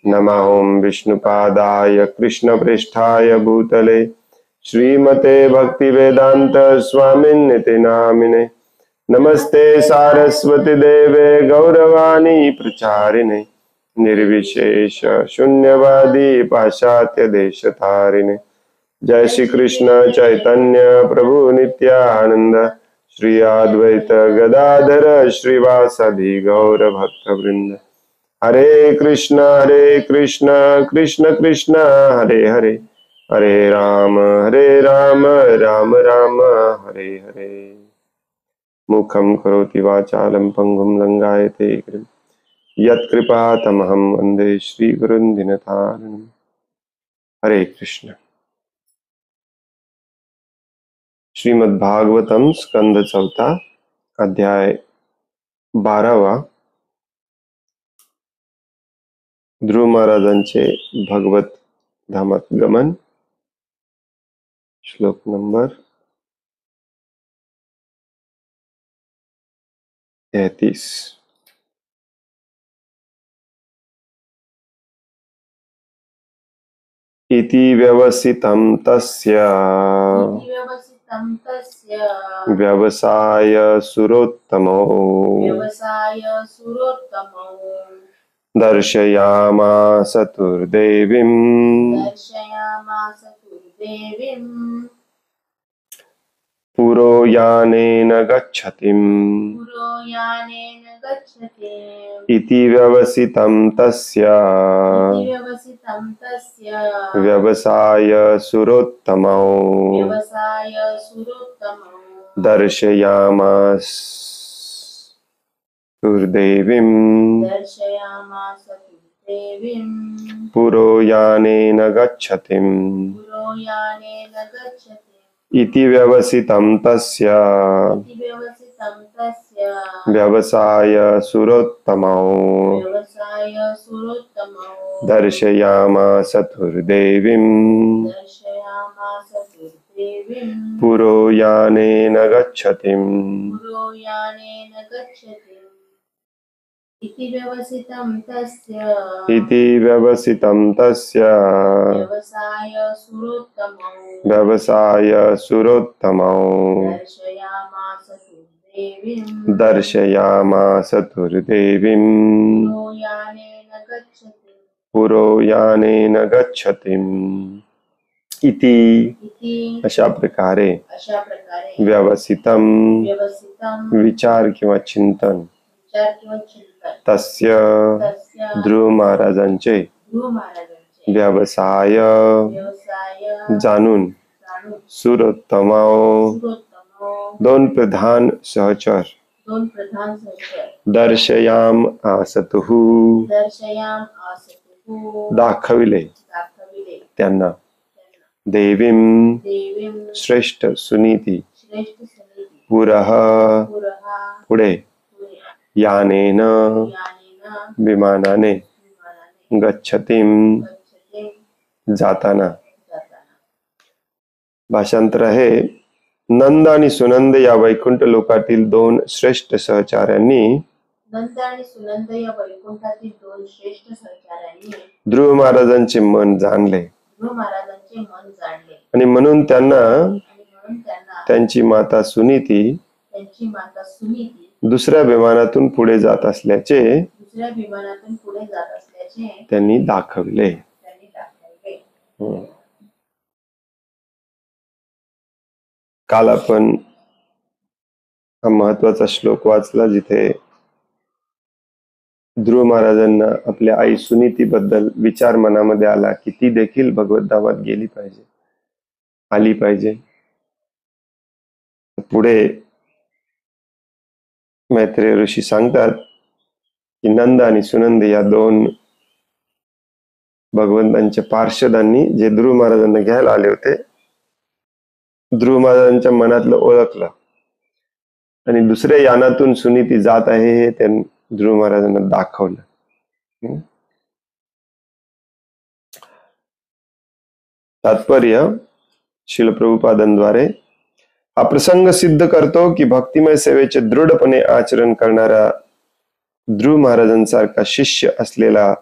नमः ओं विष्णुपादाय कृष्णप्रेष्ठाय भूतले श्रीमते भक्तिवेदांत स्वामिन्निति नामिने। नमस्ते सारस्वती देवे गौरवाणी प्रचारिणे निर्विशेष शून्यवादी पाश्चात्य देशतारिणे। जय श्री कृष्ण चैतन्य प्रभु नित्यानंद श्री अद्वैत गदाधर श्रीवासादि गौर भक्तवृंद। हरे कृष्ण कृष्ण कृष्ण हरे हरे, हरे राम राम राम हरे हरे। मुखं करोति वाचालं पंगुं लंघयते गिरिं यत्कृपातमहं वन्दे श्रीगुरुं दीनतारिणम्। हरे कृष्ण। श्रीमद्भागवतम स्कंद चौथा अध्याय 12वा। ध्रुव महाराजांचे भगवत धामात गमन। श्लोक नंबर 33। इति व्यवसितं तस्य व्यवसाय सुरोत्तमो दर्शयामास तुर्देवीं पुरोयानेन गच्छतिम्। इति व्यवसितं तस्य व्यवसाय सुरोत्तमो दर्शयामास तुर्देवीं पुरोयानेन गच्छतिम्। इति व्यवसितं तस्य व्यवसाय सुरोत्तमो दर्शयामास तुर्देवीं पुरोयानेन गच्छतिम्। इति व्यवसितं तस्य व्यवसाय सुरोत्तमो दर्शयामास तुर्देवीं पुरोयानेन गच्छतिम्। इति अशा प्रकारे व्यवसितं विचार किंवा चिंतन तस्य ध्रुव महाराजांचे व्यवसाय जाणून सुरोत्तमो दोन प्रधान सहचर दर्शयाम आसतुः दाखविले त्यांना देवीं श्रेष्ठ सुनीती पुरः पुढे यानेन विमानाने गच्छतिम जाताना। भाषांतर आहे, नंद आणि सुनंद या वैकुंठ लोकातील दोन श्रेष्ठ सहचार्यांनी ध्रुव महाराजांचे मन जाणले आणि म्हणून त्यांना त्यांची माता सुनीती दुसऱ्या विमानातून पुढे जात असल्याचे त्यांनी दाखवले। काल आपण हा महत्वाचा श्लोक वाचला जिथे ध्रुव महाराजांना आपल्या आई सुनीती बद्दल विचार मनामध्ये आला की ती देखील भगवत धामात गेली पाहिजे, आली पाहिजे। पुढे मैत्रेय ऋषी सांगतात की नंद आणि सुनंद या दोन भगवंतांच्या पार्षदांनी जे ध्रुव महाराजांना घ्यायला आले होते, ध्रुव महाराजांच्या मनातलं ओळखलं आणि दुसऱ्या यानातून सुनीती जात आहे हे त्यांनी ध्रुव महाराजांना दाखवलं। तात्पर्य श्रील प्रभुपादांद्वारे हा प्रसंग सिद्ध करतो की भक्तिमय सेवेचे दृढपणे आचरण करणारा ध्रुव महाराजांसारखा शिष्य असलेला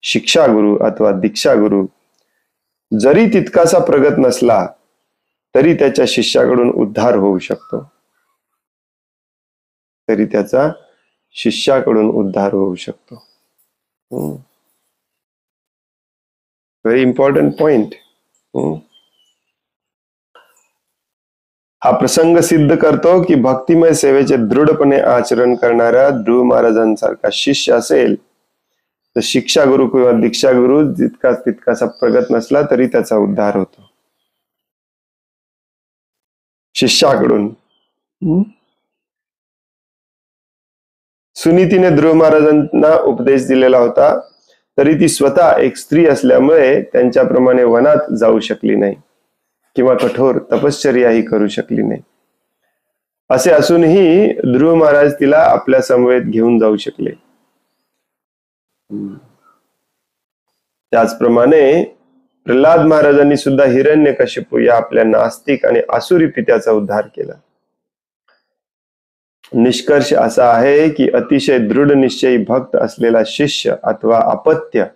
शिक्षा गुरु अथवा दीक्षा गुरु जरी तितकासा प्रगत नसला तरी त्याच्या शिष्याकडून उद्धार होऊ शकतो. तरी त्याचा शिष्याकडून उद्धार होऊ शकतो. Very important point. हा प्रसंग सिद्ध करतो की भक्तिमय सेवेचे दृढपणे आचरण करणारा ध्रुव महाराजांसारखा शिष्य असेल तर शिक्षा गुरु किंवा दीक्षा गुरु तितकासा प्रगत नसला तरी त्याचा उद्धार होतो शिष्याकडून. सुनीतीने ध्रुव महाराजांना उपदेश दिलेला होता, तरी ती स्वतः एक स्त्री असल्यामुळे त्यांच्याप्रमाणे वनात जाऊ शकली नाही किंवा कठोर तपश्चर्याही करू शकली नाही. असे असूनही ध्रुव महाराज तिला आपल्या समवेत घेऊन जाऊ शकले. त्याचप्रमाणे प्रल्हाद महाराजांनी सुद्धा हिरण्यकशिपू या आपल्या नास्तिक आणि आसुरी पित्याचा उद्धार केला. निष्कर्ष असा आहे की अतिशय दृढ निश्चयी भक्त असलेला शिष्य अथवा अपत्य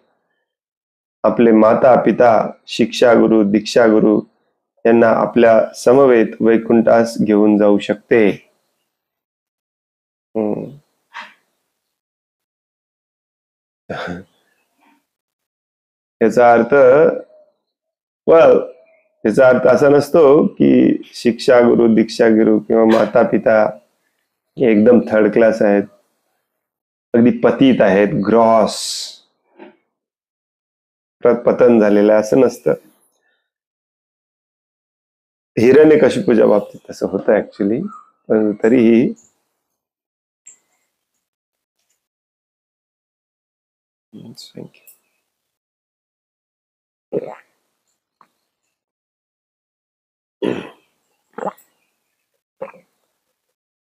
आपले माता पिता शिक्षा गुरु दीक्षा गुरु यांना आपल्या समवेत वैकुंठास घेऊन जाऊ शकते. याचा अर्थ असा नसतो की शिक्षा गुरु दीक्षा गुरु किंवा माता पिता एकदम थर्ड क्लास आहेत, अगदी पतित आहेत, ग्रॉस पतन झालेलं असं नसतं. हिरण्यकशिपूच्या बाबतीत तसं होतं ऍक्च्युली, पण तरीही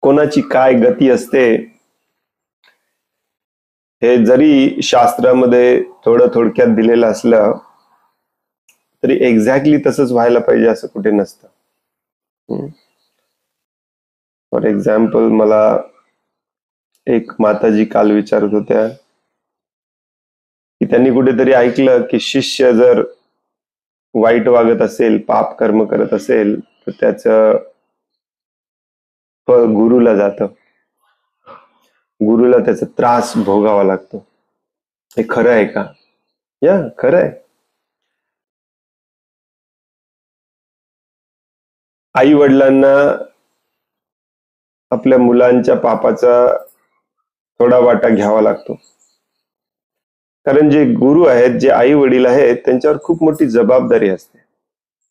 कोणाची काय गती असते हे जरी शास्त्रामध्ये थोडक्यात दिलेलं असलं तरी एक्झॅक्टली तसंच व्हायला पाहिजे असं कुठे नसतं. फॉर एक्झाम्पल, मला एक माताजी काल विचारत होत्या की त्यांनी कुठेतरी ऐकलं की शिष्य जर वाईट वागत असेल, पाप कर्म करत असेल तर त्याचं फळ गुरुला जातं, गुरुला त्याचा त्रास भोगावा लागतो. हे खरं आहे का? या खरं आहे. आई वडिलांना आपल्या मुलांच्या पापाचा थोडा वाटा घ्यावा लागतो, कारण जे गुरु आहेत, जे आई वडील आहेत, त्यांच्यावर खूप मोठी जबाबदारी असते.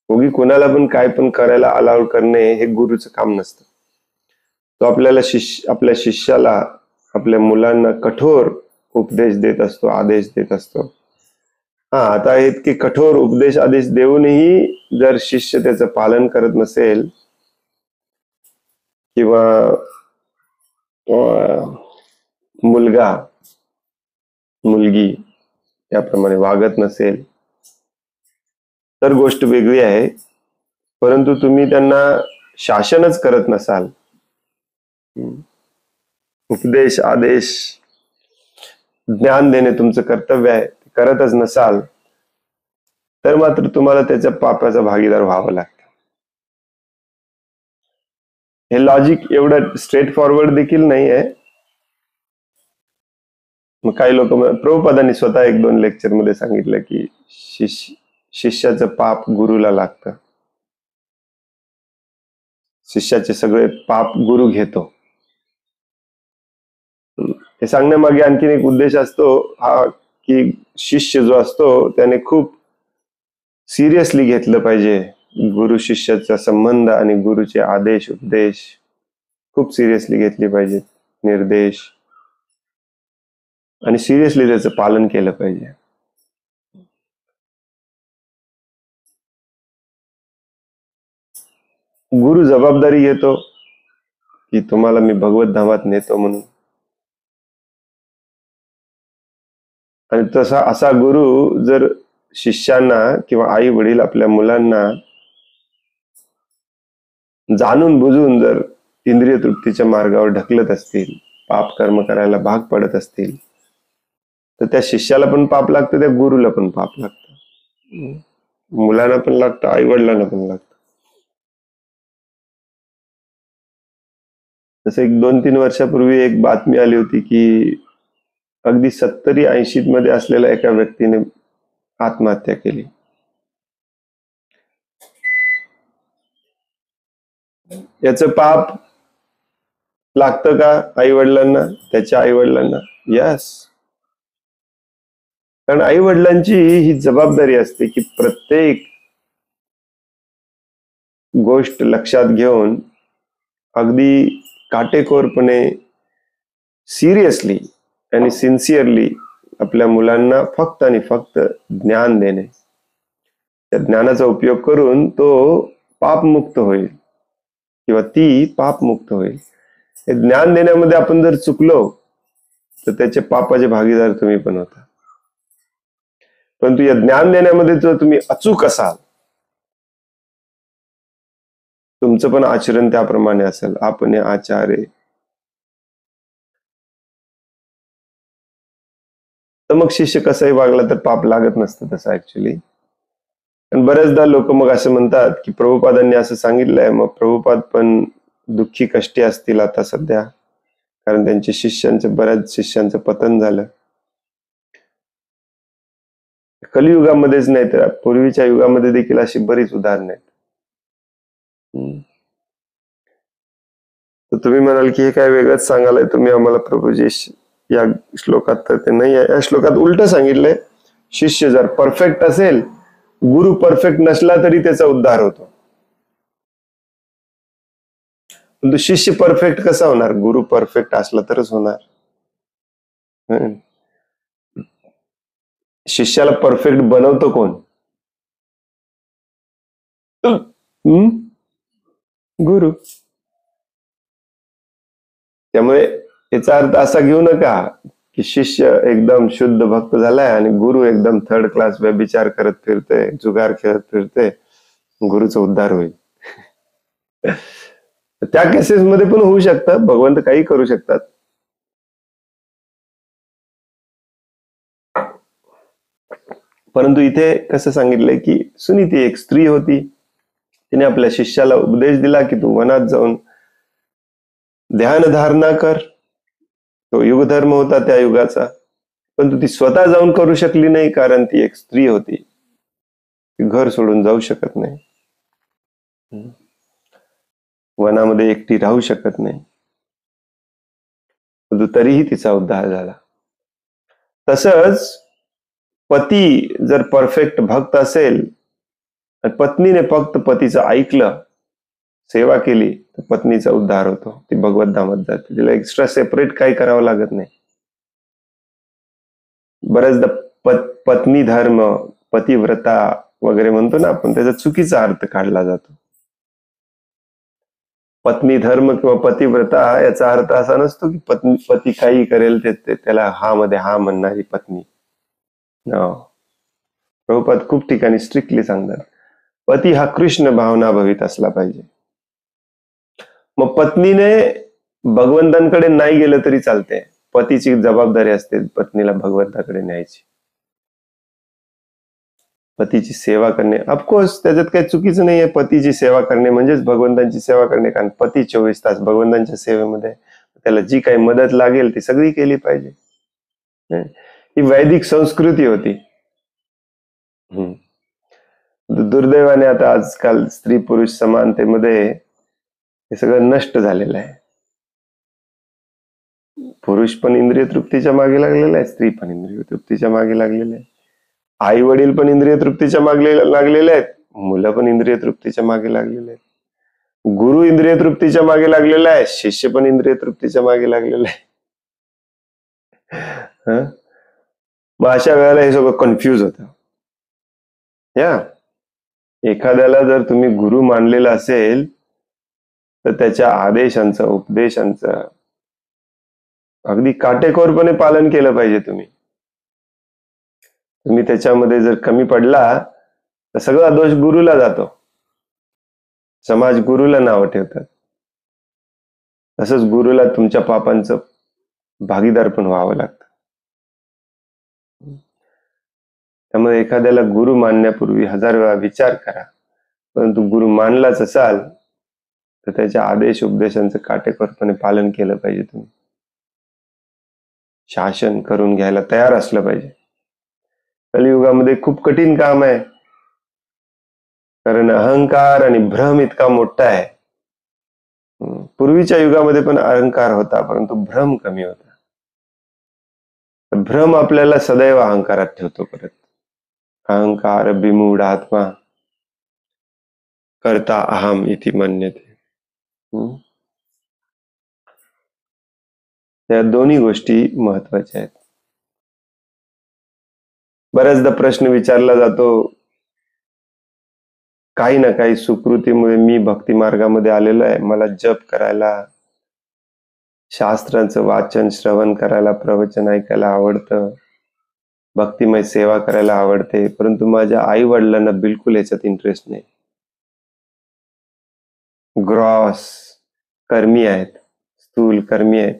उगी कोणाला पण काय पण करायला अलाउड करणे हे गुरुचं काम नसतं. तो आपल्या शिष्याला, आपल्या मुलांना कठोर उपदेश देत असतो, आदेश देत असतो. आता इतके कठोर उपदेश आदेश देऊनही जर शिष्य त्याचं पालन करत नसेल किंवा मुलगा मुलगी त्याप्रमाणे वागत नसेल तर गोष्ट वेगळी आहे. परंतु तुम्ही त्यांना शासनच करत नसाल, उपदेश आदेश ज्ञान देणे तुमचं कर्तव्य आहे, करतच नसाल तर मात्र तुम्हाला त्याच्या पापाचा भागीदार व्हावं लागतं. हे लॉजिक एवढं स्ट्रेट फॉरवर्ड देखील नाही आहे. मग काही लोक, प्रभुपादांनी स्वतः 1-2 लेक्चर मध्ये सांगितलं की शिष्याचं पाप गुरुला लागतं, शिष्याचे सगळे पाप गुरु घेतो. हे सांगण्यामागे आणखीन एक उद्देश असतो हा की शिष्य जो असतो त्याने खूप सिरियसली घेतलं पाहिजे गुरु शिष्याचा संबंध आणि गुरुचे आदेश उपदेश खूप सिरियसली घेतले पाहिजेत, निर्देश, आणि सिरियसली त्याचं पालन केलं पाहिजे. गुरु जबाबदारी घेतो की तुम्हाला मी भगवत धामात नेतो म्हणून, आणि तसा असा गुरु जर शिष्यांना किंवा आई वडील आपल्या मुलांना जाणून बुजून जर इंद्रिय तृप्तीच्या मार्गावर ढकलत असतील, पाप कर्म करायला भाग पडत असतील, तर त्या शिष्याला पण पाप लागतं, त्या गुरुला पण पाप लागतं, मुलांना पण लागतं, आई वडिलांना पण लागतं. जसं एक 2-3 वर्षापूर्वी एक बातमी आली होती की अगदी 70-80 मध्ये असलेल्या एका व्यक्तीने आत्महत्या केली. याचं पाप लागतं का आई वडिलांना, त्याच्या आई वडिलांना? यस. कारण आई वडिलांची ही जबाबदारी असते की प्रत्येक गोष्ट लक्षात घेऊन अगदी काटेकोरपणे, सिरियसली आणि सिन्सिअरली आपल्या मुलांना फक्त आणि फक्त ज्ञान देणे. त्या ज्ञानाचा उपयोग करून तो पापमुक्त होईल किंवा ती पापमुक्त होईल. हे ज्ञान देण्यामध्ये आपण जर चुकलो तर त्याचे पापाचे भागीदार तुम्ही पण होता. परंतु या ज्ञान देण्यामध्ये जर तुम्ही अचूक असाल, तुमचं पण आचरण त्याप्रमाणे असेल. आपण आचार्य, तर मग शिष्य कसंही वागला तर पाप लागत नसतं तसं ऍक्च्युली. आणि बऱ्याचदा लोक मग असं म्हणतात की प्रभुपादांनी असं सांगितलंय, मग प्रभुपाद पण दुःखी कष्टी असतील आता सध्या, कारण त्यांच्या शिष्यांचं, बऱ्याच शिष्यांचं पतन झालं. कलियुगामध्येच नाही तर पूर्वीच्या युगामध्ये देखील अशी बरीच उदाहरणं आहेत. तर तुम्ही म्हणाल की हे काय वेगळंच सांगायलाय तुम्ही आम्हाला प्रभूजी या श्लोकात, तर ते नाही आहे. या श्लोकात उलट सांगितलंय, शिष्य जर परफेक्ट असेल, गुरु परफेक्ट नसला तरी त्याचा उद्धार होतो. परंतु शिष्य परफेक्ट कसा होणार? गुरु परफेक्ट असला तरच होणार. शिष्याला परफेक्ट बनवतो कोण? गुरु. त्यामुळे याचा अर्थ असा घेऊ नका की शिष्य एकदम शुद्ध भक्त झालाय आणि गुरु एकदम थर्ड क्लास व्यभिचार करत फिरते, जुगार खेळत फिरते, गुरुचा उद्धार होईल. त्या केसेस मध्ये पण होऊ शकतं, भगवंत काही करू शकतात. परंतु इथे कसं सांगितलंय की सुनीती एक स्त्री होती, तिने आपल्या शिष्याला उपदेश दिला की तू वनात जाऊन ध्यान धारणा कर. तो युगधर्म होता त्या युगाचा, परंतु ती स्वतः जाऊन करू शकली नाही, कारण ती एक स्त्री होती, ती घर सोडून जाऊ शकत नाही, वनामध्ये एकटी राहू शकत नाही, परंतु तरीही तिचा उद्धार झाला. तसंच पती जर परफेक्ट भक्त असेल आणि पत्नीने फक्त पतीचं ऐकलं, सेवा केली, तर पत्नीचा उद्धार होतो, ती भगवत धामात जाते, तिला एक्स्ट्रा सेपरेट काही करावं लागत नाही. बऱ्याचदा पत्नी धर्म, पतिव्रता वगैरे म्हणतो ना आपण, त्याचा चुकीचा अर्थ काढला जातो. पत्नी धर्म किंवा पतिव्रता याचा अर्थ असा नसतो की पती काही करेल ते त्याला हा मध्ये हा म्हणणारी पत्नी. प्रभुपाद खूप ठिकाणी स्ट्रिक्टली सांगतात, पती हा कृष्ण भावना भवित असला पाहिजे. मग पत्नीने भगवंतांकडे नाही गेलं तरी चालते, पतीची जबाबदारी असते पत्नीला भगवंताकडे न्यायची, पतीची सेवा करणे. ऑफकोर्स त्याच्यात काही चुकीचं नाहीये, पतीची सेवा करणे म्हणजेच भगवंतांची सेवा करणे, कारण पती 24 तास भगवंतांच्या सेवेमध्ये, त्याला जी काही मदत लागेल ती सगळी केली पाहिजे. ही वैदिक संस्कृती होती. दुर्दैवाने आता आजकाल स्त्री पुरुष समानतेमध्ये हे सगळं नष्ट झालेलं आहे. पुरुष पण इंद्रिय तृप्तीच्या मागे लागलेला आहे, स्त्री पण इंद्रिय तृप्तीच्या मागे लागलेले आहे, आई वडील पण इंद्रिय तृप्तीच्या मागे लागलेले आहेत, मुलं पण इंद्रिय तृप्तीच्या मागे लागलेले आहेत, गुरु इंद्रिय तृप्तीच्या मागे लागलेला आहे, शिष्य पण इंद्रिय तृप्तीच्या मागे लागलेला आहे. मग अशा वेळेला हे सगळं कन्फ्यूज होतं. एखाद्याला जर तुम्ही गुरु मानलेला असेल तर त्याच्या आदेशांचं, उपदेशांचं अगदी काटेकोरपणे पालन केलं पाहिजे. तुम्ही त्याच्यामध्ये जर कमी पडला तर सगळा दोष गुरुला जातो, समाज गुरुला नाव ठेवतात, तसंच गुरुला तुमच्या पापांचं भागीदार पण व्हावं लागतं. त्यामुळे एखाद्याला गुरु मानण्यापूर्वी 1000 वेळा विचार करा. परंतु गुरु मानलाच असाल तर त्याच्या आदेश उपदेशांचं काटेकोरपणे पालन केलं पाहिजे. तुम्ही शासन करून घ्यायला तयार असलं पाहिजे. कलियुगामध्ये खूप कठीण काम आहे, कारण अहंकार आणि भ्रम इतका मोठा आहे. पूर्वीच्या युगामध्ये पण अहंकार होता, परंतु भ्रम कमी होता. भ्रम आपल्याला सदैव अहंकारात ठेवतो. परत अहंकार विमूढ आत्मा करता अहम इति मन्यते. या दोन्ही गोष्टी महत्वाच्या आहेत. बऱ्याचदा प्रश्न विचारला जातो, काही ना काही सुकृतीमुळे मी भक्ती मार्गामध्ये आलेलो आहे, मला जप करायला, शास्त्रांचं वाचन श्रवण करायला, प्रवचन ऐकायला आवडतं, भक्तिमय सेवा करायला आवडते, परंतु माझ्या आई वडिलांना बिलकुल याच्यात इंटरेस्ट नाही. ग्रॉस कर्मी आहेत, स्थूल कर्मी आहेत.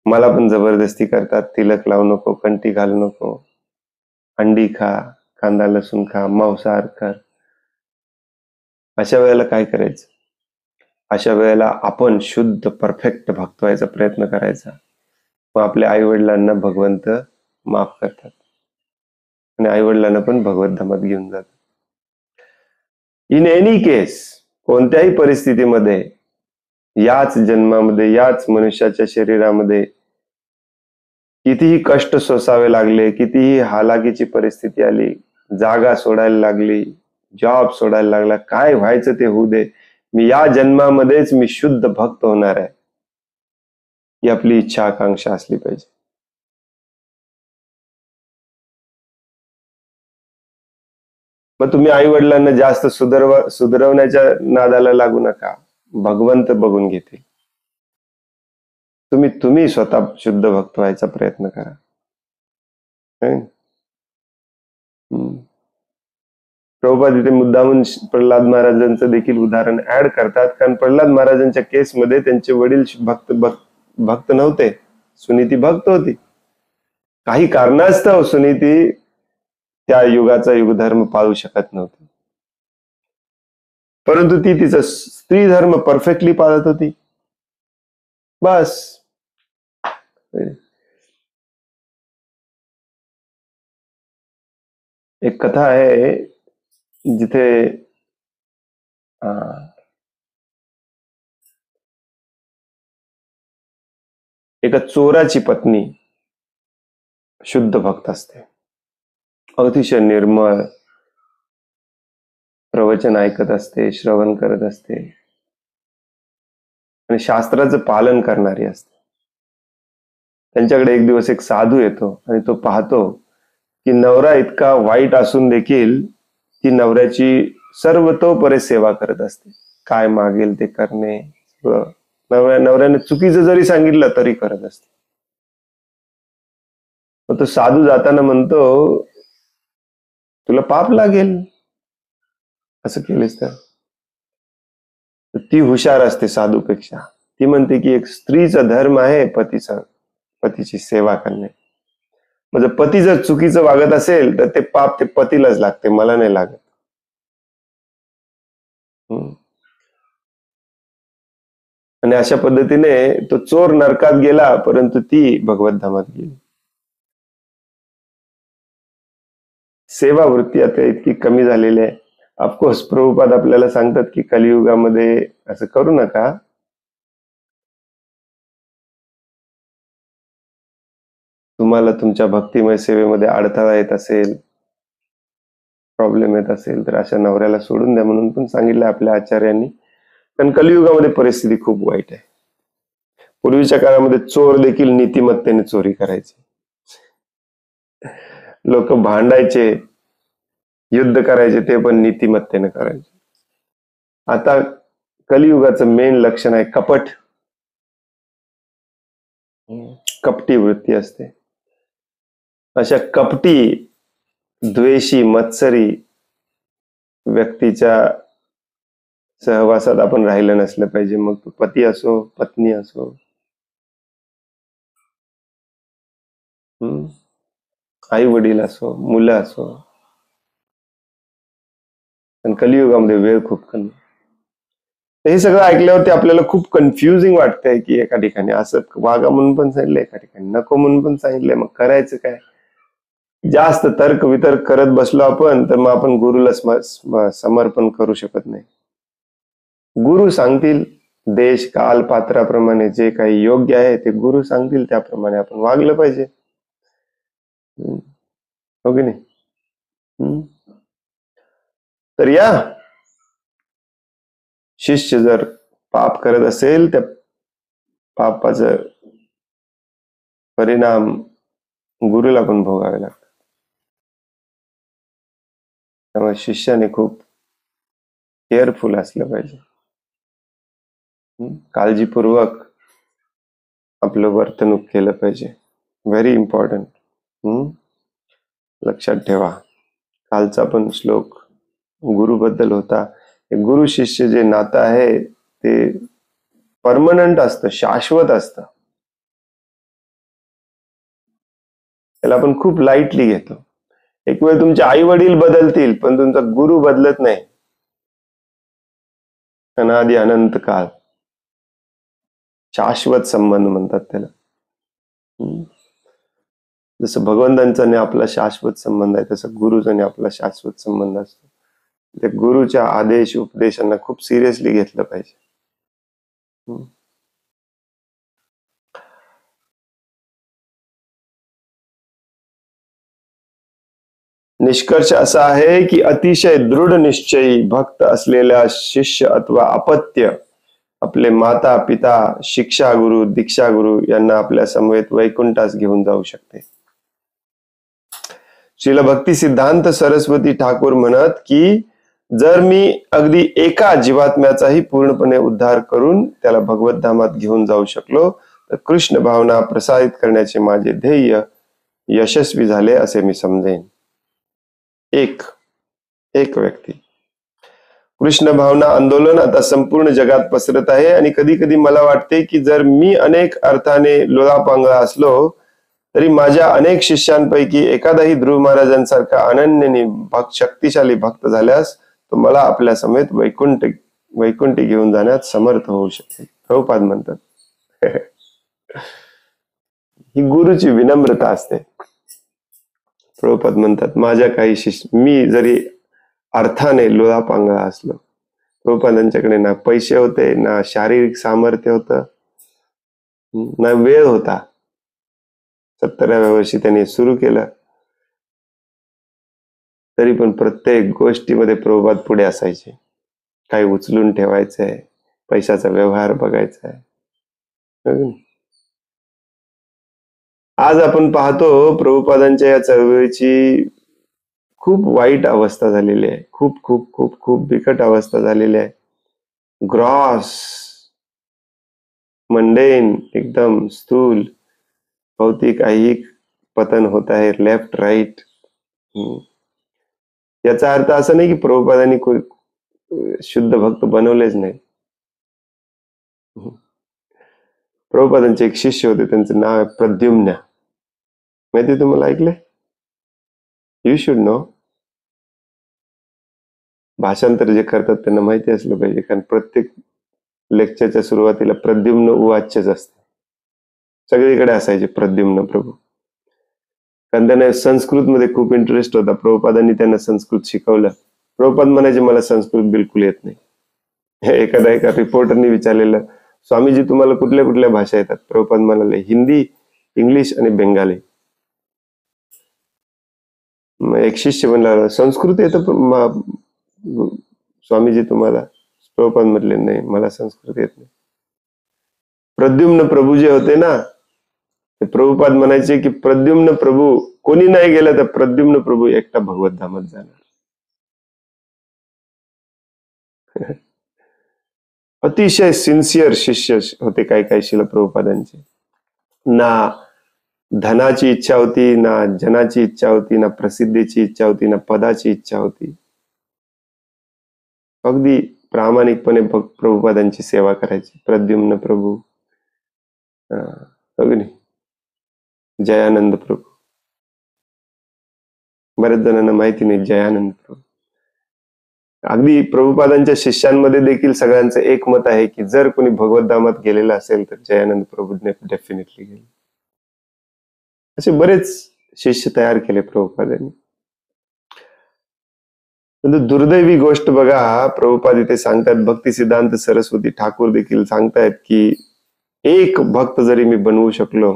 मला पण जबरदस्ती करतात, तिलक लावू नको, कंठी घालू नको, अंडी खा, कांदा लसूण खा, मांसाहार कर. अशा वेळेला काय करायचं? अशा वेळेला आपण शुद्ध परफेक्ट भक्त व्हायचा प्रयत्न करायचा. मग आपल्या आई वडिलांना भगवंत माफ करतात आणि आई वडिलांना पण भगवत धामात घेऊन जातात. इन एनी केस, कोणत्याही परिस्थितीमध्ये, याच जन्मामध्ये, याच मनुष्याच्या शरीरामध्ये कितीही कष्ट सोसावे लागले, कितीही हालाकीची परिस्थिती आली, जागा सोडायला लागली, जॉब सोडायला लागला, काय व्हायचं ते होऊ दे, मी या जन्मामध्येच मी शुद्ध भक्त होणार आहे, ही आपली इच्छा आकांक्षा असली पाहिजे. मग तुम्ही आई वडिलांना जास्त सुधरवण्याच्या नादाला लागू नका. भगवंत बघून घेतील. तुम्ही स्वतः शुद्ध भक्त व्हायचा प्रयत्न करा. प्रभुपाद इथे मुद्दामून प्रल्हाद महाराजांचं देखील उदाहरण ऍड करतात, कारण प्रल्हाद महाराजांच्या केसमध्ये त्यांचे वडील भक्त नव्हते, सुनीती भक्त होती. काही कारणास्तव सुनीती त्या युगाचा युगधर्म पाळू शकत नव्हती, परंतु ती तिचा स्त्री धर्म परफेक्टली पाळत होती. बस. एक कथा आहे जिथे एका चोराची पत्नी शुद्ध भक्त असते, अतिशय निर्मळ, प्रवचन ऐकत असते, श्रवण करत असते आणि शास्त्राचं पालन करणारी असते. त्यांच्याकडे एक दिवस एक साधू येतो आणि तो पाहतो की नवरा इतका वाईट असून देखील ती नवऱ्याची सर्वतोपरी सेवा करत असते. काय मागेल ते करणे, नवऱ्याने चुकीचं जरी सांगितलं तरी करत असते. मग तो साधू जाताना म्हणतो, तुला पाप लागेल असं केलेस तर. ती हुशार असते साधूपेक्षा. ती म्हणते की एक स्त्रीचा धर्म आहे पतीची सेवा करणे. म्हणजे पती जर चुकीचं वागत असेल तर ते पाप ते पतीलाच लागते, मला नाही लागत. आणि अशा पद्धतीने तो चोर नरकात गेला, परंतु ती भगवत धामात गेली. सेवा वृत्ती आता इतकी कमी झालेली आहे. ऑफकोर्स प्रभुपाद आपल्याला सांगतात की कलियुगामध्ये असं करू नका. तुम्हाला तुमच्या भक्तिमय सेवेमध्ये अडथळा येत असेल, प्रॉब्लेम येत असेल, तर अशा नवऱ्याला सोडून द्या म्हणून पण सांगितलं आपल्या आचार्यांनी. कारण कलियुगामध्ये परिस्थिती खूप वाईट आहे. पूर्वीच्या काळामध्ये चोर देखील नीतिमत्तेने चोरी करायचे, लोक भांडायचे, युद्ध करायचे, ते पण नीतिमत्तेने करायचे. आता कलियुगाचं मेन लक्षण आहे कपट, कपटी वृत्ती असते. अशा कपटी, द्वेषी, मत्सरी व्यक्तीच्या सहवासात आपण राहिलं नसलं पाहिजे. मग तो पती असो, पत्नी असो. आई वडील असो, मुलं असो. आणि कलियुगामध्ये वेळ खूप कमी. हे सगळं ऐकल्यावरती आपल्याला खूप कन्फ्युजिंग वाटतंय की एका ठिकाणी असं वागा म्हणून पण सांगितलंय, एका ठिकाणी नको म्हणून पण सांगितलंय. मग करायचं काय? जास्त तर्क वितर्क करत बसलो आपण तर मग आपण गुरुला समर्पण करू शकत नाही. गुरु सांगतील, देश काल पात्राप्रमाणे जे काही योग्य आहे ते गुरु सांगतील त्याप्रमाणे आपण वागलं पाहिजे. हो की नाही? तर या शिष्य जर पाप करत असेल त्या पापाचा परिणाम गुरुला पण भोगावे लागतात. त्यामुळे शिष्याने खूप केअरफुल असलं पाहिजे. काळजीपूर्वक आपलं वर्तणूक केलं पाहिजे. Very important. लक्षात ठेवा. कालचा पण श्लोक गुरुबद्दल होता. गुरु शिष्य जे नातं आहे ते परमनंट असतं, शाश्वत असतं. त्याला आपण खूप लाईटली घेतो. एक वेळ तुमचे आई वडील बदलतील पण तुमचा गुरु बदलत नाही. अनादि अनंत काळ शाश्वत संबंध म्हणतात त्याला. जसं भगवंतांचा आणि आपला शाश्वत संबंध आहे तसं गुरुचा आणि आपला शाश्वत संबंध असतो. त्या गुरुच्या आदेश उपदेशांना खूप सिरियसली घेतलं पाहिजे. निष्कर्ष असा आहे की अतिशय दृढ निश्चयी भक्त असलेला शिष्य अथवा अपत्य आपले माता पिता शिक्षा गुरु दीक्षा गुरु यांना आपल्या समवेत वैकुंठास घेऊन जाऊ शकते. श्रील भक्ती सिद्धांत सरस्वती ठाकूर म्हणत की जर मी अगदी एका जीवात्म्याचाही पूर्णपणे उद्धार करून त्याला भगवत धामात घेऊन जाऊ शकलो तर कृष्ण भावना प्रसारित करण्याचे माझे ध्येय यशस्वी झाले असे मी समजेन. एक व्यक्ती. कृष्ण भावना आंदोलन आता संपूर्ण जगात पसरत आहे आणि कधी कधी मला वाटते की जर मी अनेक अर्थाने लोळापांगळा असलो तरी माझ्या अनेक शिष्यांपैकी एखादाही ध्रुव महाराजांसारखा अनन्य शक्तिशाली भक्त झाल्यास तो मला आपल्या समेत वैकुंठी घेऊन जाण्यात समर्थ होऊ शकेल. प्रभुपाद म्हणतात ही गुरुची विनम्रता असते. प्रभुपाद म्हणतात माझ्या काही शिष्य मी जरी अर्थाने लोळापांगळा असलो. प्रभुपादांच्याकडे ना पैसे होते ना शारीरिक सामर्थ्य होतं ना वेळ होता. 70व्या वर्षी त्यांनी सुरू केलं तरी पण प्रत्येक गोष्टीमध्ये प्रभुपाद पुढे असायचे. काही उचलून ठेवायचंय, पैशाचा व्यवहार बघायचा आहे. आज आपण पाहतो प्रभुपादांच्या या चळवळीची खूप वाईट अवस्था झालेली आहे. खूप खूप खूप खूप बिकट अवस्था झालेली आहे. ग्रॉस मंडेन एकदम स्थूल भौतिक ऐहिक पतन होत आहे लेफ्ट राईट. याचा अर्थ असा नाही की प्रभुपादांनी शुद्ध भक्त बनवलेच नाही. प्रभुपादांचे एक शिष्य होते त्यांचं नाव आहे प्रद्युम्न. माहिती तुम्हाला ऐकले? You should know. भाषांतर जे करतात त्यांना माहिती असलं पाहिजे कारण प्रत्येक लेक्चरच्या सुरुवातीला प्रद्युम्न उवाच्यच असते. सगळीकडे असायचे प्रद्युम्न प्रभू. कारण त्यांना संस्कृत मध्ये खूप इंटरेस्ट होता. प्रभुपादांनी त्यांना संस्कृत शिकवलं. प्रभुपाद म्हणायचे मला संस्कृत बिलकुल येत नाही. एका रिपोर्टरनी विचारलेलं स्वामीजी तुम्हाला कुठल्या कुठल्या भाषा येतात? प्रभुपाद म्हणाले हिंदी इंग्लिश आणि बेंगाली. मग एक शिष्य म्हणला संस्कृत येतं स्वामीजी तुम्हाला? प्रभुपाद म्हटले नाही मला संस्कृत येत नाही. प्रद्युम्न प्रभू जे होते ना ते प्रभुपाद म्हणायचे की प्रद्युम्न प्रभू कोणी नाही गेलं तर प्रद्युम्न प्रभू एकटा भगवत धामात जाणार. अतिशय सिन्सिअर शिष्य होते काही शिल प्रभुपादांचे. ना धनाची इच्छा होती ना जनाची इच्छा होती ना प्रसिद्धीची इच्छा होती ना पदाची इच्छा होती. अगदी प्रामाणिकपणे प्रभुपादांची सेवा करायची प्रद्युम्न प्रभू. अग्नी जयानंद प्रभू. बऱ्याच जणांना माहिती नाही जयानंद प्रभू. अगदी प्रभुपादांच्या शिष्यांमध्ये देखील सगळ्यांचं एक मत आहे की जर कोणी भगवत धामात गेलेला असेल तर जयानंद प्रभूने डेफिनेटली गेले. असे बरेच शिष्य तयार केले प्रभुपादांनी. दुर्दैवी गोष्ट बघा, प्रभुपाद इथे सांगतात, भक्ती सिद्धांत सरस्वती ठाकूर देखील सांगतायत की एक भक्त जरी मी बनवू शकलो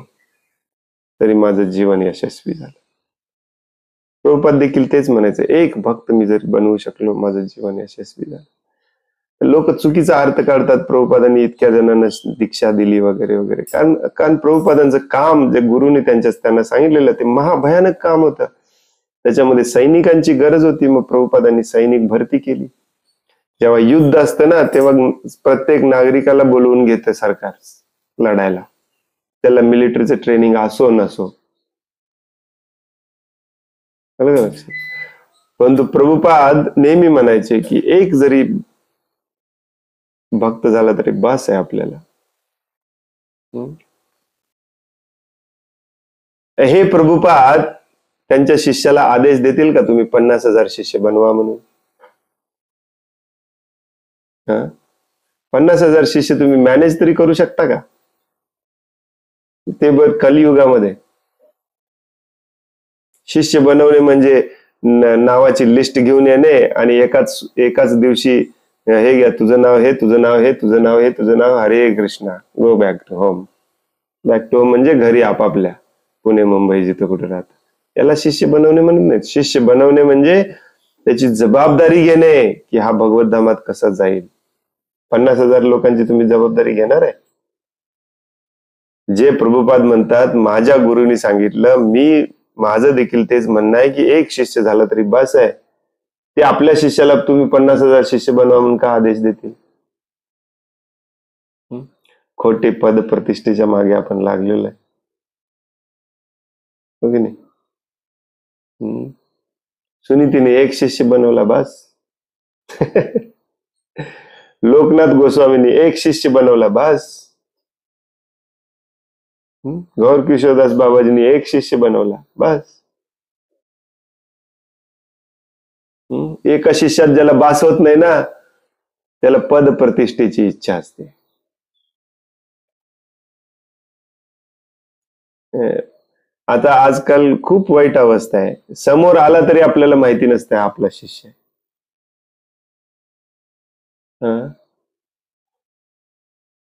तरी माझं जीवन यशस्वी झालं. प्रभुपाद देखील तेच म्हणायचं, एक भक्त मी जरी बनवू शकलो माझं जीवन यशस्वी झालं. लोक चुकीचा अर्थ काढतात, प्रभुपादांनी इतक्या जणांना दीक्षा दिली वगैरे वगैरे. कारण प्रभुपादांचं काम जे गुरुने त्यांना सांगितलेलं ते महाभयानक काम होतं. त्याच्यामध्ये सैनिकांची गरज होती. मग प्रभुपादांनी सैनिक भरती केली. जेव्हा युद्ध असतं ना तेव्हा प्रत्येक नागरिकाला बोलवून घेतं सरकार लढायला, त्याला मिलिटरीचं ट्रेनिंग असो नसो. परंतु प्रभुपाद नेहमी म्हणायचे की एक जरी भक्त झाला तरी बस आहे आपल्याला. हे प्रभुपाद त्यांच्या शिष्याला आदेश देतील का तुम्ही 50,000 शिष्य बनवा म्हणून? 50,000 शिष्य तुम्ही मॅनेज तरी करू शकता का? ते कलियुगामध्ये शिष्य बनवणे म्हणजे नावाची लिस्ट घेऊन येणे आणि एकाच दिवशी हे घ्या, तुझं नाव हे, तुझं नाव हे, तुझं नाव हे, तुझं नाव Hare Krishna, go back to home. Back to home म्हणजे घरी आपापल्या, पुणे मुंबई जिथं कुठे राहत. याला शिष्य बनवणे म्हणत नाहीत. शिष्य बनवणे म्हणजे त्याची जबाबदारी घेणे की हा भगवत धामात कसा जाईल. 50,000 लोकांची तुम्ही जबाबदारी घेणार आहे? जे प्रभुपाद म्हणतात, माझ्या गुरुनी सांगितलं, माझं देखील तेच म्हणणं आहे की एक शिष्य झाला तरी बस आहे. ते आपल्या शिष्याला तुम्ही 50,000 शिष्य बनवा म्हणून का आदेश देतील? खोटे पद प्रतिष्ठेच्या मागे आपण लागलेलो आहे, हो की नाही? सुनीतीने एक शिष्य बनवला बस. लोकनाथ गोस्वामींनी एक शिष्य बनवला बस. गौर किशोरदास बाबाजींनी एक शिष्य बनवला बस. एका शिष्यात ज्याला बास होत नाही ना त्याला पद प्रतिष्ठेची इच्छा असते. आता आजकाल खूप वाईट अवस्था आहे, समोर आला तरी आपल्याला माहिती नसते आपला शिष्य.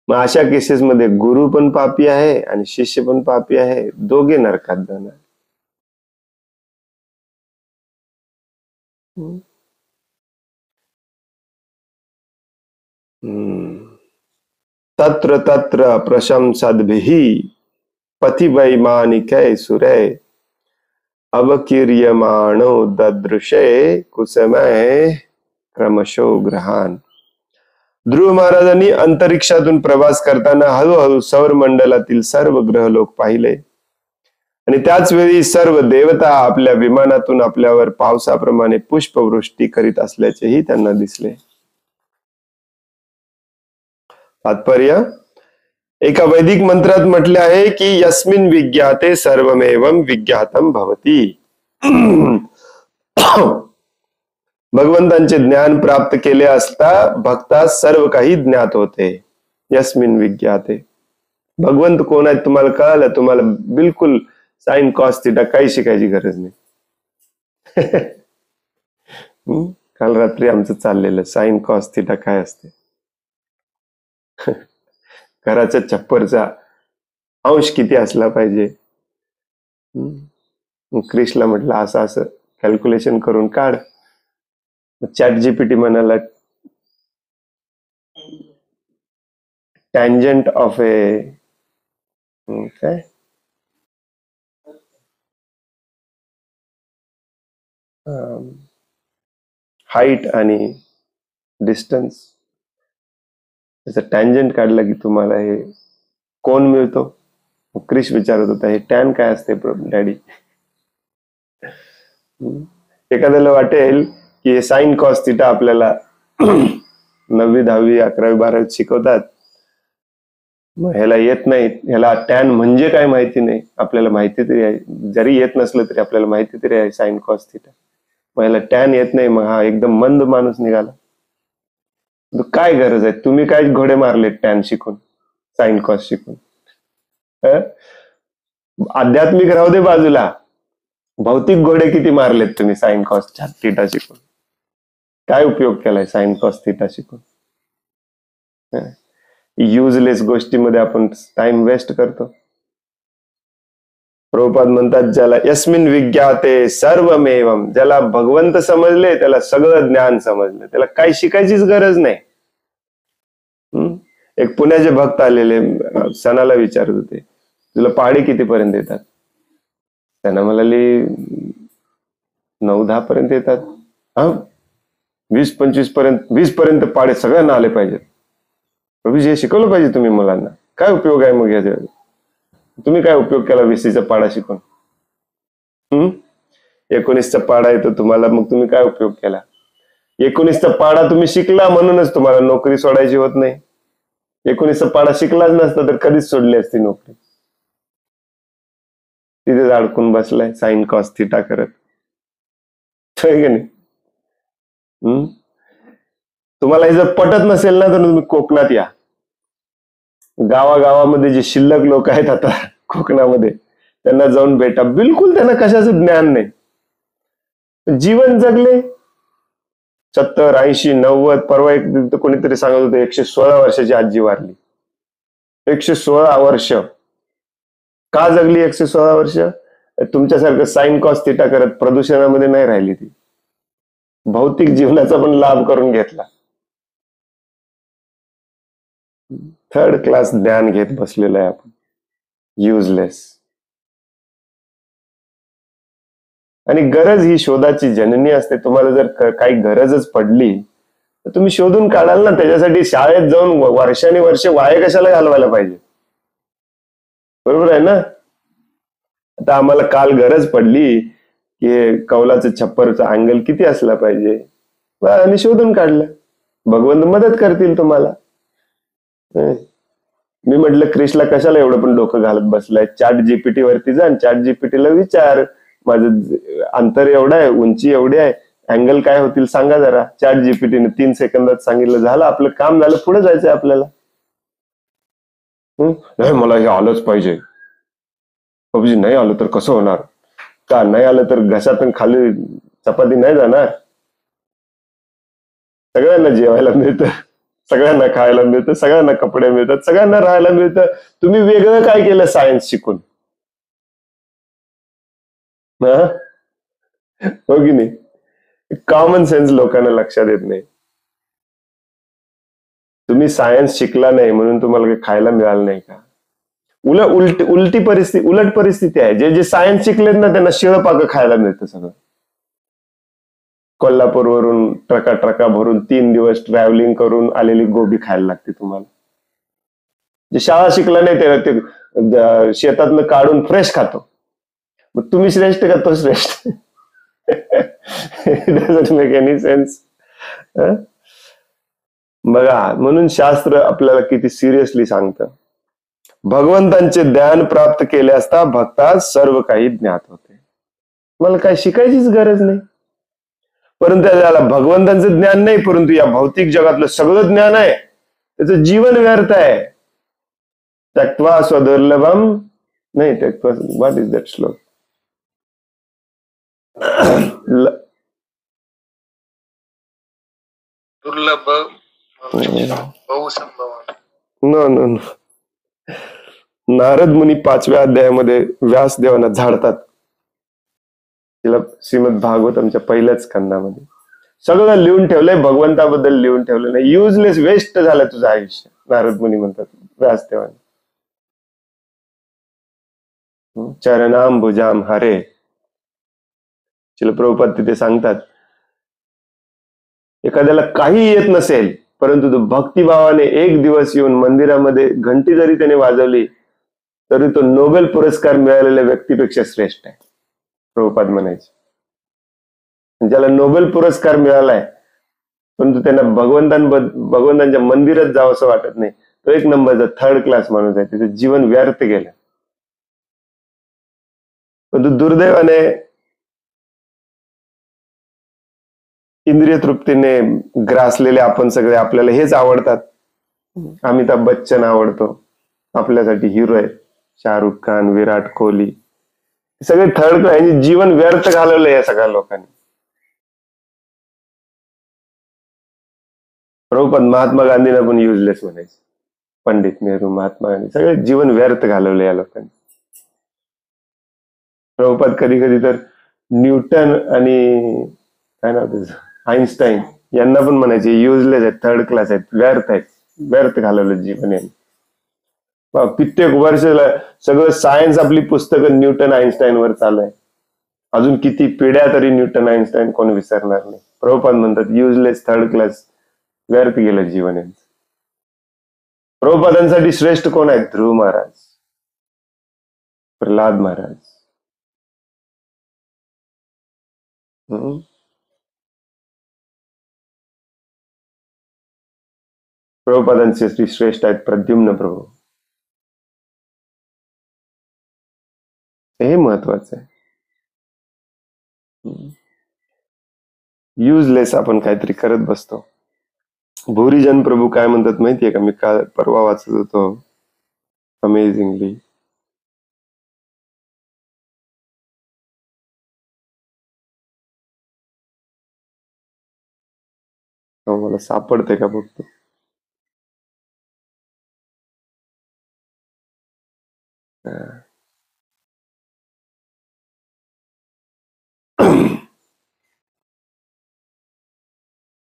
मग अशा केसेस मध्ये गुरु पण पापी आहे आणि शिष्य पण पापी आहे, दोघे नरकात जाणार. तत्र तत्र प्रशंसद्भिः पथिवैमानिकै सुरै अवकीर्यमाणो ददृशे कुसमय क्रमशो ग्रहान. ध्रुव महाराजांनी अंतरिक्षातून प्रवास करताना हळूहळू सौर मंडलातील सर्व ग्रहलोक पाहिले आणि त्याच वेळी सर्व देवता आपल्या विमानातून आपल्यावर पावसाप्रमाणे पुष्पवृष्टी करीत असल्याचेही त्यांना दिसले. तात्पर्य, एका वैदिक मंत्रात म्हटले आहे की यस्मिन विज्ञाते सर्वमेवं विज्ञातम भवती. भगवंतांचे ज्ञान प्राप्त केले असता भक्तास सर्व काही ज्ञात होते. यस्मिन विज्ञाते, भगवंत कोण आहेत तुम्हाला कळालं, तुम्हाला बिलकुल साइन कॉस थिटा काही शिकायची गरज नाही. काल रात्री आमचं चाललेलं साइन कॉस थिटा काय असते. घराच्या छप्परचा अंश किती असला पाहिजे. क्रिशला म्हटलं असं असं कॅल्क्युलेशन करून काढ. चॅट जीपीटी म्हणाला टँजंट ऑफ ए काय हाईट आणि डिस्टन्स, त्याचा टँजंट काढला की तुम्हाला हे कोण मिळतो. क्रिश विचारत होता हे टॅन काय असते डॅडी. एखाद्याला वाटेल की हे साइन कॉस थिटा आपल्याला 9वी 10वी 11वी 12वी शिकवतात, मग ह्याला येत नाही, ह्याला टॅन म्हणजे काय माहिती नाही, आपल्याला माहिती तरी आहे, जरी येत नसलं तरी आपल्याला माहिती तरी आहे साइन कॉस थिटा. मग ह्याला टॅन येत नाही, मग हा एकदम मंद माणूस निघाला. काय गरज आहे, तुम्ही काय घोडे मारले टॅन शिकून, साइन कॉस शिकून? आध्यात्मिक राहू दे बाजूला, भौतिक घोडे किती मारलेत तुम्ही साइन कॉस थिटा शिकून? काय उपयोग केलाय साइन कॉस थिटा शिकून? युजलेस गोष्टीमध्ये आपण टाइम वेस्ट करतो. प्रभुपाद म्हणतात, ज्याला यस्मिन विज्ञाते सर्वमेवम, ज्याला भगवंत समजले त्याला सगळं ज्ञान समजलं, त्याला काही शिकायचीच गरज नाही. एक पुण्याचे भक्त आलेले, सणाला विचारत होते, तुला पहाडे कितीपर्यंत येतात? त्यांना म्हणाली 9-10 पर्यंत येतात. हा, 20-25 पर्यंत, 20 पर्यंत पाडे सगळ्यांना आले पाहिजेत. प्रभूजी हे शिकवलं पाहिजे तुम्ही मुलांना. काय उपयोग आहे मग याचा? तुम्ही काय उपयोग केला 20चा पाडा शिकून? 19चा पाडा येतो तुम्हाला, मग तुम्ही काय उपयोग केला? 19चा पाडा तुम्ही शिकला म्हणूनच तुम्हाला नोकरी सोडायची होत नाही. 19चा पाडा शिकलाच नसता तर कधीच सोडली असती नोकरी. तिथेच अडकून बसलाय साइन कॉस थिटा करत, आहे की नाही? तुम्हाला हे जर पटत नसेल ना, तर तुम्ही कोकणात या. गावागावामध्ये जे शिल्लक लोक आहेत आता कोकणामध्ये, त्यांना जाऊन भेटा. बिलकुल त्यांना कशाचं ज्ञान नाही, जीवन जगले 70, 80, 90. परवा एक कोणीतरी सांगत होते 116 वर्षाची आजी वारली. 116 वर्ष. का जगली 116 वर्ष? तुमच्यासारखं साइन कॉस थिटा करत प्रदूषणामध्ये नाही राहिली ती, भौतिक जीवनाचा पण लाभ करून घेतला. थर्ड क्लास ज्ञान घेत बसलेलं आहे आपण, युजलेस. आणि गरज ही शोधाची जननी असते. तुम्हाला जर काही गरजच पडली तर तुम्ही शोधून काढाल ना. त्याच्यासाठी शाळेत जाऊन वर्षांनी वर्ष वाया कशाला घालवायला पाहिजे? बरोबर आहे ना? आता आम्हाला काल गरज पडली की कौलाचं छप्परचा अँगल किती असला पाहिजे, आणि शोधून काढलं. भगवंत मदत करतील तुम्हाला. मी म्हटलं क्रिशला कशाला एवढं पण डोकं घालत बसलाय? चॅट जीपीटी वरती जा आणि चॅट जीपीटीला विचार, माझं अंतर एवढं आहे, उंची एवढी आहे, अँगल काय होतील सांगा जरा. चॅट जीपीटीने 3 सेकंदात सांगितलं, झालं आपलं काम, झालं. पुढे जायचंय आपल्याला. नाही मला हे आलंच पाहिजे. बाबूजी नाही आलं तर कसं होणार? का नाही आलं तर घशातून खाली चपाती नाही जाणार? सगळ्यांना जेवायला मिळतं, सगळ्यांना खायला मिळतं, सगळ्यांना कपडे मिळतात, सगळ्यांना राहायला मिळतं. तुम्ही वेगळं काय केलं सायन्स शिकून? हो की नाही? कॉमन सेन्स लोकांना लक्षात येत नाही. तुम्ही सायन्स शिकला नाही म्हणून तुम्हाला काही खायला मिळालं नाही का? उलट परिस्थिती आहे. जे जे सायन्स शिकलेत ना त्यांना शिळं पाकं खायला मिळतं सगळं. कोल्हापूरवरून ट्रका भरून 3 दिवस ट्रॅव्हलिंग करून आलेली गोबी खायला लागते तुम्हाला. जे शाळा शिकला नाही त्याला ते शेतातनं काढून फ्रेश खातो. मग तुम्ही श्रेष्ठ का तो श्रेष्ठ? Doesn't make any sense. बघा, म्हणून शास्त्र आपल्याला किती सिरियसली सांगतं, भगवंतांचे ज्ञान प्राप्त केले असता भक्तास सर्व काही ज्ञात होते. मला काय शिकायचीच गरज नाही. परंतु त्याला भगवंतांचं ज्ञान नाही, परंतु या भौतिक जगातलं सगळं ज्ञान आहे, त्याचं जीवन व्यर्थ आहे. त्यक्त्वा स्वदुर्लभम, नाही त्यक्त्वा, व्हॉट इज दॅट श्लोक? दुर्लभ नो नो नो. नारद मुनी 5व्या अध्यायामध्ये व्यासदेवांना झाडतात. तिला श्रीमद भागवतमच्या पहिल्याच स्कंदामध्ये सगळं लिहून ठेवलंय, भगवंताबद्दल लिहून ठेवलं नाही. युजलेस, वेस्ट झालं तुझं आयुष्य, नारद मुनी म्हणतात व्यासदेवांना. चरणाम भुजाम हरे. श्रील प्रभुपाद तिथे सांगतात, एखाद्याला काही येत नसेल परंतु तो भक्तिभावाने एक दिवस येऊन मंदिरामध्ये घंटी जरी त्याने वाजवली तरी तो नोबेल पुरस्कार मिळालेल्या व्यक्तीपेक्षा श्रेष्ठ आहे, प्रभुपाद म्हणायचे. ज्याला नोबेल पुरस्कार मिळालाय परंतु त्यांना भगवंतांच्या मंदिरात जावं असं वाटत नाही, तो एक नंबरचा थर्ड क्लास माणूस आहे, त्याचं जीवन व्यर्थ गेलं. पण दुर्दैवाने इंद्रिय तृप्तीने ग्रासलेले आपण सगळे, आपल्याला हेच आवडतात. अमिताभ बच्चन आवडतो, आपल्यासाठी हिरो आहे. शाहरुख खान, विराट कोहली, सगळे थर्ड क्लास. जीवन व्यर्थ घालवलं या सगळ्या लोकांनी. प्रभुपाद महात्मा गांधींना पण युजलेस म्हणायचे. पंडित नेहरू, महात्मा गांधी, सगळे जीवन व्यर्थ घालवले या लोकांनी. प्रभुपाद कधी कधी तर न्यूटन आणि काय नाव त्याचं, आईन्स्टाईन यांना पण म्हणायचे युजलेस आहेत, थर्ड क्लास आहेत, व्यर्थ आहेत, व्यर्थ घालवलं जीवन यांनी. कित्येक वर्ष सगळं सायन्स, आपली पुस्तकं न्यूटन आईन्स्टाईन वर चालू आहे. अजून किती पिढ्या तरी न्यूटन आईन्स्टाईन कोण विसरणार नाही. प्रभुपाद म्हणतात युजलेस, थर्ड क्लास, व्यर्थ गेलं जीवन यांचं. प्रभुपादांसाठी श्रेष्ठ कोण आहेत? ध्रुव महाराज, प्रल्हाद महाराज. प्रभुपादांसाठी श्रेष्ठ आहेत प्रद्युम्न प्रभू. हे महत्वाचं आहे. युजलेस आपण काहीतरी करत बसतो. भूरिजन प्रभू काय म्हणतात माहितीये का? मी परवा वाचत होतो अमेझिंगली. मला सापडते का बघतो.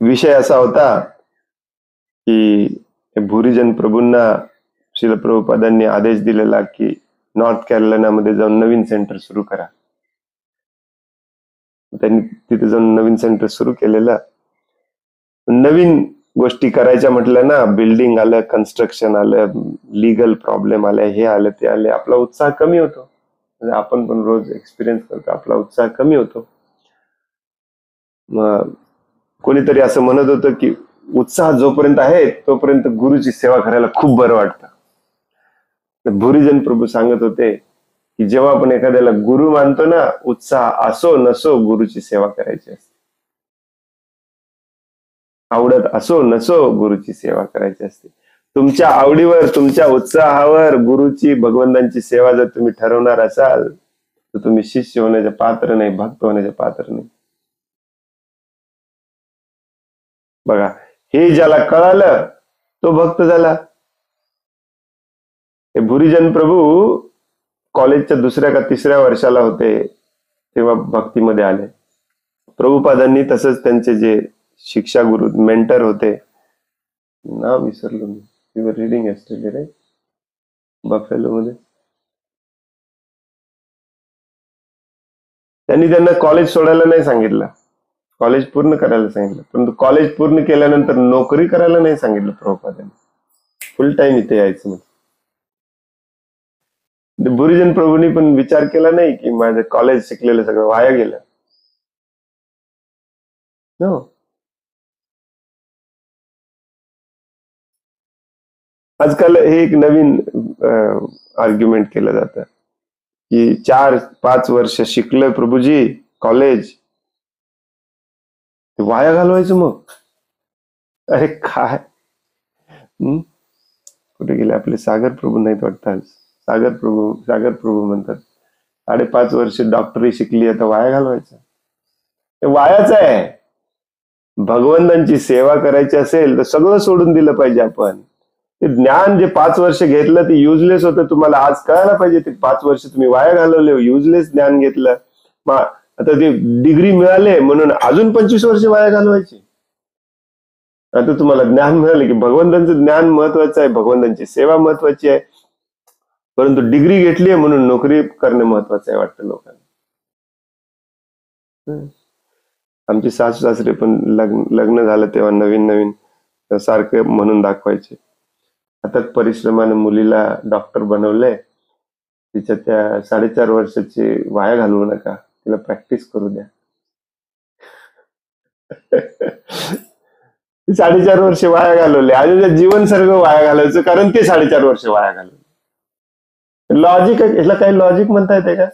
विषय असा होता की भूरिजन प्रभूंना श्रील प्रभुपादांनी आदेश दिलेला की नॉर्थ कॅरोलिनामध्ये जाऊन नवीन सेंटर सुरू करा. त्यांनी तिथे जाऊन नवीन सेंटर सुरू केलेलं. नवीन गोष्टी करायच्या म्हटलं ना, बिल्डिंग आलं, कन्स्ट्रक्शन आलं, लिगल प्रॉब्लेम आले, हे आलं, ते आले, आपला उत्साह कमी होतो. म्हणजे आपण पण रोज एक्सपिरियन्स करतो, आपला उत्साह कमी होतो. मग कोणीतरी असं म्हणत होतं की उत्साह जोपर्यंत आहे तोपर्यंत गुरुची सेवा करायला खूप बरं वाटतं. भूरिजन प्रभू सांगत होते की जेव्हा आपण एखाद्याला गुरु मानतो ना, उत्साह असो नसो गुरुची सेवा करायची असते. आवडत असो नसो गुरुची सेवा करायची असते. तुमच्या आवडीवर, तुमच्या उत्साहावर गुरुची, भगवंतांची सेवा जर तुम्ही ठरवणार असाल तर तुम्ही शिष्य होण्याचे पात्र नाही, भक्त होण्याचे पात्र नाही. बघा, हे ज्याला कळालं तो भक्त झाला. हे भूरिजन प्रभू कॉलेजच्या 2ऱ्या का 3ऱ्या वर्षाला होते तेव्हा भक्तीमध्ये आले. प्रभुपादांनी तसंच त्यांचे जे शिक्षा गुरु, मेंटर होते, नाव विसरलो मी, you were reading yesterday right, Buffalo मध्ये, त्यांनी त्यांना कॉलेज सोडायला नाही सांगितलं, कॉलेज पूर्ण करायला सांगितलं. परंतु कॉलेज पूर्ण केल्यानंतर नोकरी करायला नाही सांगितलं प्रभुपादांनी. फुल टाइम इथे यायचं. मग भूरिजन प्रभूंनी पण विचार केला नाही की माझं कॉलेज शिकलेलं सगळं वाया गेलं. हो, आजकाल हे एक नवीन आर्ग्युमेंट केलं जातं की 4-5 वर्ष शिकलं प्रभूजी कॉलेज, वाया घालवायचं. मग अरे काय, कुठे गेले आपले सागर प्रभू? नाहीत वाटतात. सागर प्रभू म्हणतात 5.5 वर्ष डॉक्टरी शिकली, आता वाया घालवायचं? ते वायाच आहे. भगवंतांची सेवा करायची असेल तर सगळं सोडून दिलं पाहिजे आपण. ते ज्ञान जे 5 वर्ष घेतलं ते युजलेस होतं, तुम्हाला आज कळायला पाहिजे. ते 5 वर्ष तुम्ही वाया घालवले, युजलेस ज्ञान घेतलं. मग आता ते डिग्री मिळाले म्हणून अजून 25 वर्ष वाया घालवायची? आता तुम्हाला ज्ञान मिळाले की भगवंतांचं ज्ञान महत्वाचं आहे, भगवंतांची सेवा महत्वाची आहे, परंतु डिग्री घेतली आहे म्हणून नोकरी करणे महत्वाचं आहे वाटतं लोकांना. आमचे सासू सासरे पण लग्न झालं तेव्हा नवीन सारखं म्हणून दाखवायचे, अथक परिश्रमाने मुलीला डॉक्टर बनवले, तिच्या त्या 4.5 वर्षाची वाया घालवू नका, तिला प्रॅक्टिस करू द्या. 4.5 वर्ष वाया घालवले, अजून जीवन सर्व वाया घालवायचं कारण ते 4.5 वर्ष वाया घालवले. लॉजिक, याला काही लॉजिक म्हणता येते का?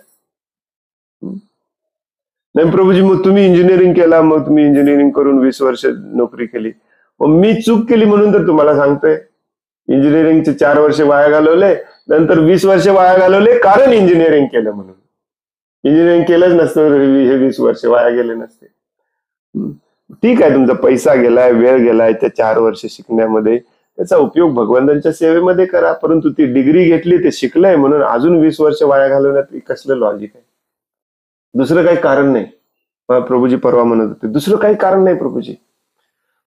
नाही प्रभूजी, मग तुम्ही इंजिनिअरिंग केला, मग तुम्ही इंजिनिअरिंग करून 20 वर्ष नोकरी केली, मग मी चूक केली म्हणून तर तुम्हाला सांगतोय. इंजिनिअरिंगचे 4 वर्ष वाया घालवले, नंतर 20 वर्ष वाया घालवले कारण इंजिनिअरिंग केलं म्हणून. इंजिनिअरिंग केलंच नसतं हे 20 वर्ष वाया गेले नसते. ठीक आहे, तुमचा पैसा गेलाय, वेळ गेलाय त्या 4 वर्ष शिकण्यामध्ये, त्याचा उपयोग भगवंतांच्या सेवेमध्ये करा. परंतु ती डिग्री घेतली, ते शिकलंय म्हणून अजून 20 वर्ष वाया घालवण्यात कसलं लॉजिक आहे? दुसरं काही कारण नाही. प्रभूजी परवा म्हणत होते दुसरं काही कारण नाही प्रभूजी,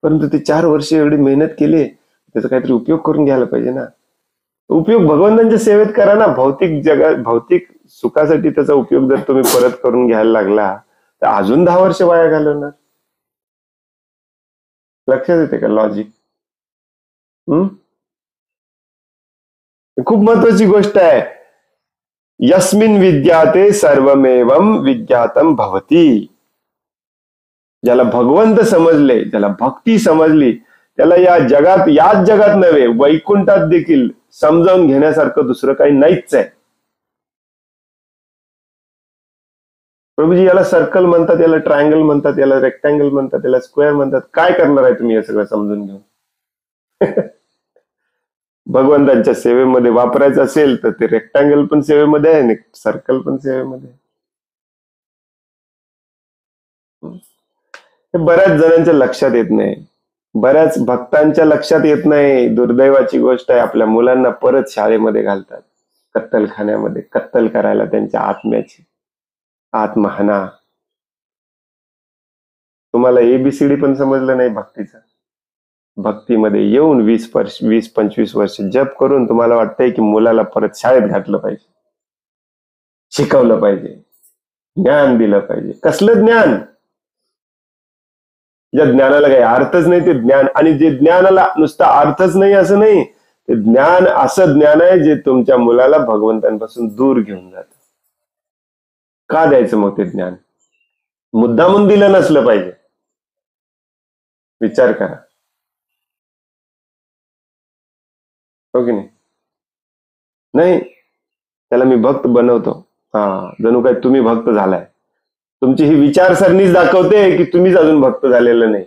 परंतु ते 4 वर्ष एवढी मेहनत केली, त्याचा काहीतरी उपयोग करून घ्यायला पाहिजे ना. उपयोग भगवंतांच्या सेवेत करा ना. भौतिक जगात भौतिक सुखासाठी त्याचा उपयोग जर तुम्ही परत करून घ्यायला लागला तर अजून 10 वर्ष वाया घालवणार. लक्षात येते का लॉजिक? खूप महत्वाची गोष्ट आहे. यस्मिन विद्याते सर्वमेवं विद्यातम भवती. ज्याला भगवंत समजले, ज्याला भक्ती समजली, त्याला याच जगात नव्हे वैकुंठात देखील समजावून घेण्यासारखं दुसरं काही नाहीच आहे. प्रभूजी, याला सर्कल म्हणतात, याला ट्रायंगल म्हणतात, याला रेक्टँगल म्हणतात, याला स्क्वेअर म्हणतात. काय करणार आहे तुम्ही हे सगळं समजून घेऊन? भगवंतांच्या सेवेमध्ये वापरायचं असेल तर ते रेक्टँगल पण सेवेमध्ये आहे आणि सर्कल पण सेवेमध्ये आहे. हे बऱ्याच जणांच्या लक्षात येत नाही, बऱ्याच भक्तांच्या लक्षात येत नाही. दुर्दैवाची गोष्ट आहे. आपल्या मुलांना परत शाळेमध्ये घालतात, कत्तलखान्यामध्ये कत्तल करायला त्यांच्या आत्म्याची. आत्महना. तुम्हाला एबीसीडी पण समजलं नाही भक्तीचा. भक्तीमध्ये येऊन 20-25 वर्ष जप करून तुम्हाला वाटतंय की मुलाला परत शाळेत घातलं पाहिजे, शिकवलं पाहिजे, ज्ञान दिलं पाहिजे. कसलं ज्ञान? ज्या ज्ञानाला काही अर्थच नाही ते ज्ञान. आणि जे ज्ञानाला नुसता अर्थच नाही असं नाही, ते ज्ञान असं ज्ञान आहे जे तुमच्या मुलाला भगवंतांपासून दूर घेऊन जात. का द्यायचं मग ते ज्ञान? मुद्दामून दिलं नसलं पाहिजे. विचार करा, हो की नाही? नाही, त्याला मी भक्त बनवतो. जणू काय तुम्ही भक्त झालाय. तुमची ही विचारसरणीच दाखवते की तुम्हीच अजून भक्त झालेलं नाही.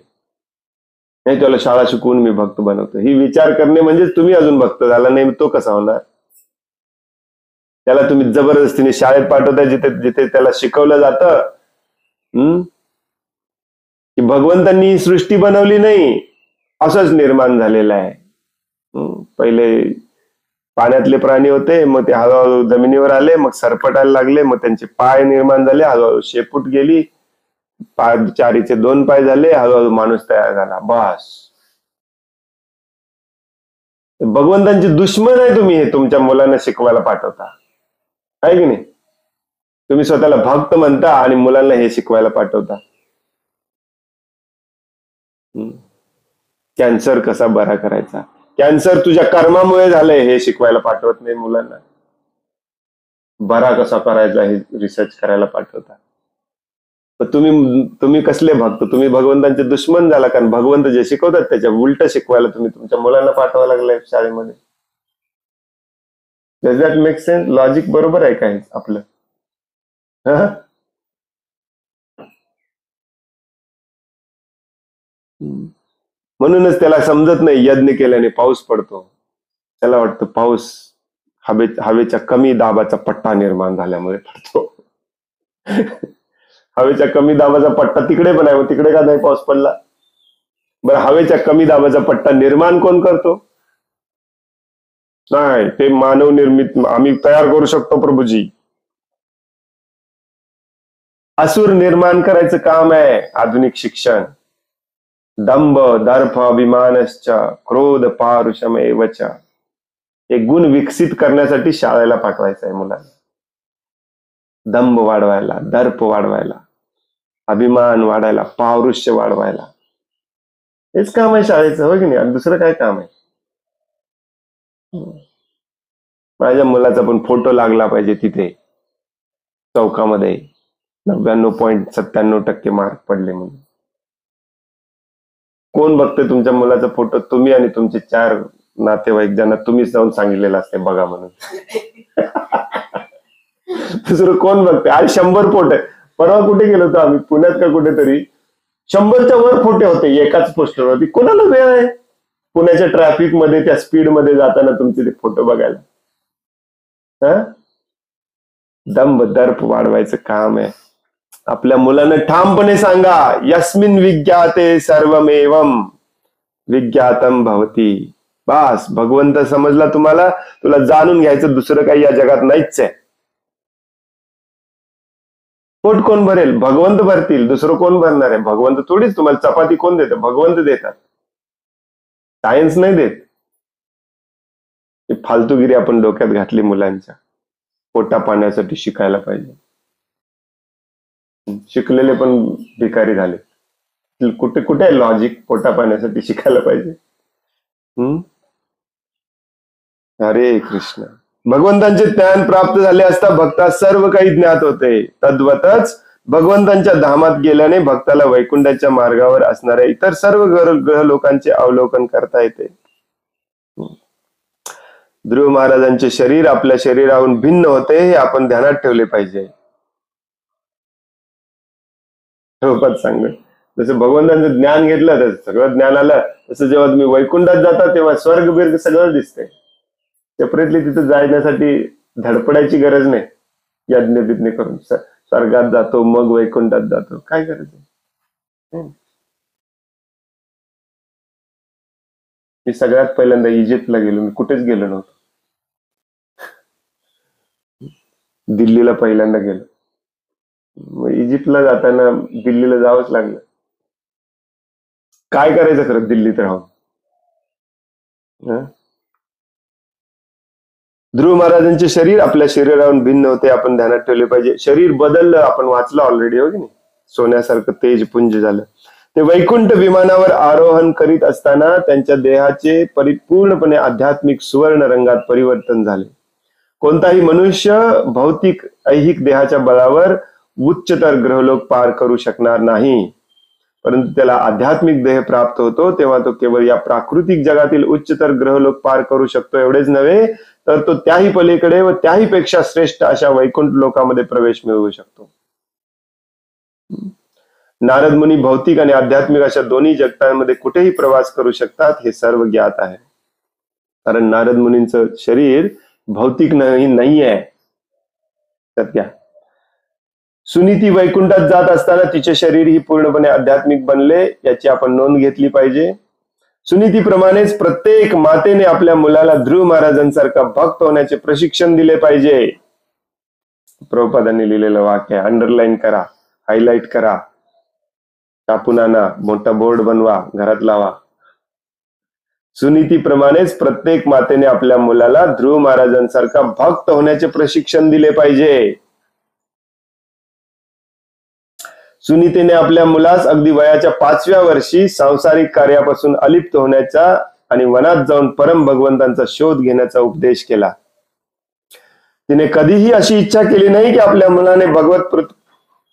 नाही, त्याला शाळा शिकवून मी भक्त बनवतो, ही विचार करणे म्हणजे तुम्ही अजून भक्त झाला नाही. तो कसा होणार? त्याला तुम्ही जबरदस्तीने शाळेत पाठवताय, जिथे जिथे त्याला शिकवलं जातं की भगवंतांनी ही सृष्टी बनवली नाही, असंच निर्माण झालेलं आहे. पहिले पाण्यातले प्राणी होते, मग ते हळूहळू जमिनीवर आले, मग सरपटायला लागले, मग त्यांचे पाय निर्माण झाले, हळूहळू शेपूट गेली, चारीचे 2 पाय झाले, हळूहळू माणूस तयार झाला. बस. भगवंतांचे दुश्मन आहे तुम्ही, हे तुमच्या मुलांना शिकवायला पाठवता, आहे की नाही? तुम्ही स्वतःला भक्त म्हणता आणि मुलांना हे शिकवायला पाठवता. कॅन्सर कसा बरा करायचा, कॅन्सर तुझ्या कर्मामुळे झालंय हे शिकवायला पाठवत नाही मुलांना. बरा कसा करायचा हे रिसर्च करायला पाठवता. तुम्ही कसले भक्त? तुम्ही भगवंतांचे दुश्मन झाला, कारण भगवंत जे शिकवतात त्याच्या उलट शिकवायला तुम्ही तुमच्या मुलांना पाठवावं लागलंय शाळेमध्ये. Does that make sense? Logic बरोबर आहे काय आपलं? म्हणूनच त्याला समजत नाही यज्ञ केल्याने पाऊस पडतो. त्याला वाटतं पाऊस हवेच्या कमी दाबाचा पट्टा निर्माण झाल्यामुळे पडतो. हवेच्या कमी दाबाचा पट्टा तिकडे पण आहे, तिकडे का नाही पाऊस पडला? बरं, हवेच्या कमी दाबाचा पट्टा निर्माण कोण करतो? नाही, ते मानव निर्मित आम्ही तयार करू शकतो प्रभूजी. असुर निर्माण करायचं काम आहे आधुनिक शिक्षण. दंभ दर्प अभिमानश्च क्रोध पारुषमेवच, हे गुण विकसित करण्यासाठी शाळेला पाठवायचं आहे मुलांना. दंभ वाढवायला, दर्प वाढवायला, अभिमान वाढायला, पारुष्य वाढवायला, हेच काम आहे शाळेचं, हो की नाही? आणि दुसरं काय काम आहे? माझ्या मुलाचा पण फोटो लागला पाहिजे तिथे चौकामध्ये, 99.97% मार्क पडले म्हणून. कोण बघते तुमच्या मुलाचा फोटो? तुम्ही आणि तुमचे 4 नातेवाईक, ज्यांना तुम्हीच जाऊन सांगितलेलं असते बघा म्हणून. दुसरं कोण बघते? आज 100 फोटो. परवा कुठे गेलो होतो आम्ही, पुण्यात का कुठेतरी, 100च्या वर फोटो होते एकाच पोस्टरवरती. कोणाला वेळ आहे पुण्याच्या ट्रॅफिक मध्ये त्या स्पीड मध्ये जाताना तुमचे ते फोटो बघायला? हा, दर्प वाढवायचं काम आहे. आपल्या मुलांना ठामपणे सांगा, यस्मिन विज्ञाते सर्वमेवम विज्ञातम भवती. बस, भगवंत समजला तुम्हाला. तुला जाणून घ्यायचं दुसरं काही या जगात नाहीच आहे. पोट कोण भरेल? भगवंत भरतील. दुसरं कोण भरणार आहे? भगवंत थोडीच. तुम्हाला चपाती कोण देतं? भगवंत देतात. सायन्स नाही देत. फालतूगिरी आपण डोक्यात घातली मुलांच्या. पोटा पाण्यासाठी शिकायला पाहिजे. शिकलेले पण भिकारी झाले. कुठे कुठे लॉजिक? पोटा पाण्यासाठी शिकायला पाहिजे. हरे कृष्ण. भगवंतांचे ज्ञान प्राप्त झाले असता भक्ता सर्व काही ज्ञात होते. तद्वतच भगवंतांच्या धामात गेल्याने भक्ताला वैकुंठाच्या मार्गावर असणाऱ्या इतर सर्व ग्रह लोकांचे अवलोकन करता येते. ध्रुव महाराजांचे शरीर आपल्या शरीराहून भिन्न होते हे आपण ध्यानात ठेवले पाहिजे. सांग, जसं भगवंतांचं ज्ञान घेतलं तर सगळं ज्ञान आलं, तसं जेव्हा तुम्ही वैकुंठात जाता तेव्हा स्वर्ग बिर्ग सगळं दिसतंय. सेपरेटली तिथे जाण्यासाठी धडपडायची गरज नाही. यज्ञ बिज्ञ करून स्वर्गात जातो मग वैकुंठात जातो, काय गरज आहे? मी सगळ्यात पहिल्यांदा इजिप्तला गेलो. मी कुठेच गेलो नव्हतो. दिल्लीला पहिल्यांदा गेलो. मग इजिप्तला जाताना दिल्लीला जावंच लागलं. काय करायचं खरं दिल्लीत राहून? ध्रुव महाराजांचे शरीर आपल्या शरीराहून भिन्न होते आपण ध्यानात ठेवले पाहिजे. शरीर बदललं, आपण वाचलं ऑलरेडी, हो की नाही? सोन्यासारखं तेजपुंज झालं. ते वैकुंठ विमानावर आरोहण करीत असताना त्यांच्या देहाचे परिपूर्णपणे आध्यात्मिक सुवर्ण रंगात परिवर्तन झाले. कोणताही मनुष्य भौतिक ऐहिक देहाच्या बळावर उच्चतर ग्रहलोक पार करू शकणार नाही. परंतु त्याला आध्यात्मिक देह प्राप्त होतो तेव्हा तो केवळ या प्राकृतिक जगातील उच्चतर ग्रहलोक पार करू शकतो एवढेच नव्हे, तर तो त्याही पलीकडे व त्याही पेक्षा श्रेष्ठ अशा वैकुंठ लोकामध्ये प्रवेश मिळवू शकतो. नारद मुनी भौतिक आणि आध्यात्मिक अशा दोन्ही जगतांमध्ये कुठेही प्रवास करू शकतात हे सर्व ज्ञात आहे. कारण नारद मुनींचं शरीर भौतिक नाही आहे. सत्या सुनीती वैकुंठात जात असताना तिचे शरीर ही पूर्णपणे आध्यात्मिक बनले, याची आपण नोंद घेतली पाहिजे. सुनीतीप्रमाणेच प्रत्येक मातेने आपल्या मुलाला ध्रुव महाराजांसारखा भक्त होण्याचे प्रशिक्षण दिले पाहिजे. प्रभुपादांनी लिहिलेलं वाक्य आहे, अंडरलाईन करा, हायलाइट करा, टापून आणा, मोठा बोर्ड बनवा, घरात लावा. सुनीतीप्रमाणेच प्रत्येक मातेने आपल्या मुलाला ध्रुव महाराजांसारखा भक्त होण्याचे प्रशिक्षण दिले पाहिजे. सुनीतीने आपल्या मुलास अगदी वयाच्या 5व्या वर्षी सांसारिक कार्यापासून अलिप्त होण्याचा आणि वनात जाऊन परम भगवंतांचा शोध घेण्याचा उपदेश केला. तिने कधीही अशी इच्छा केली नाही की आपल्या मुलाने भगवत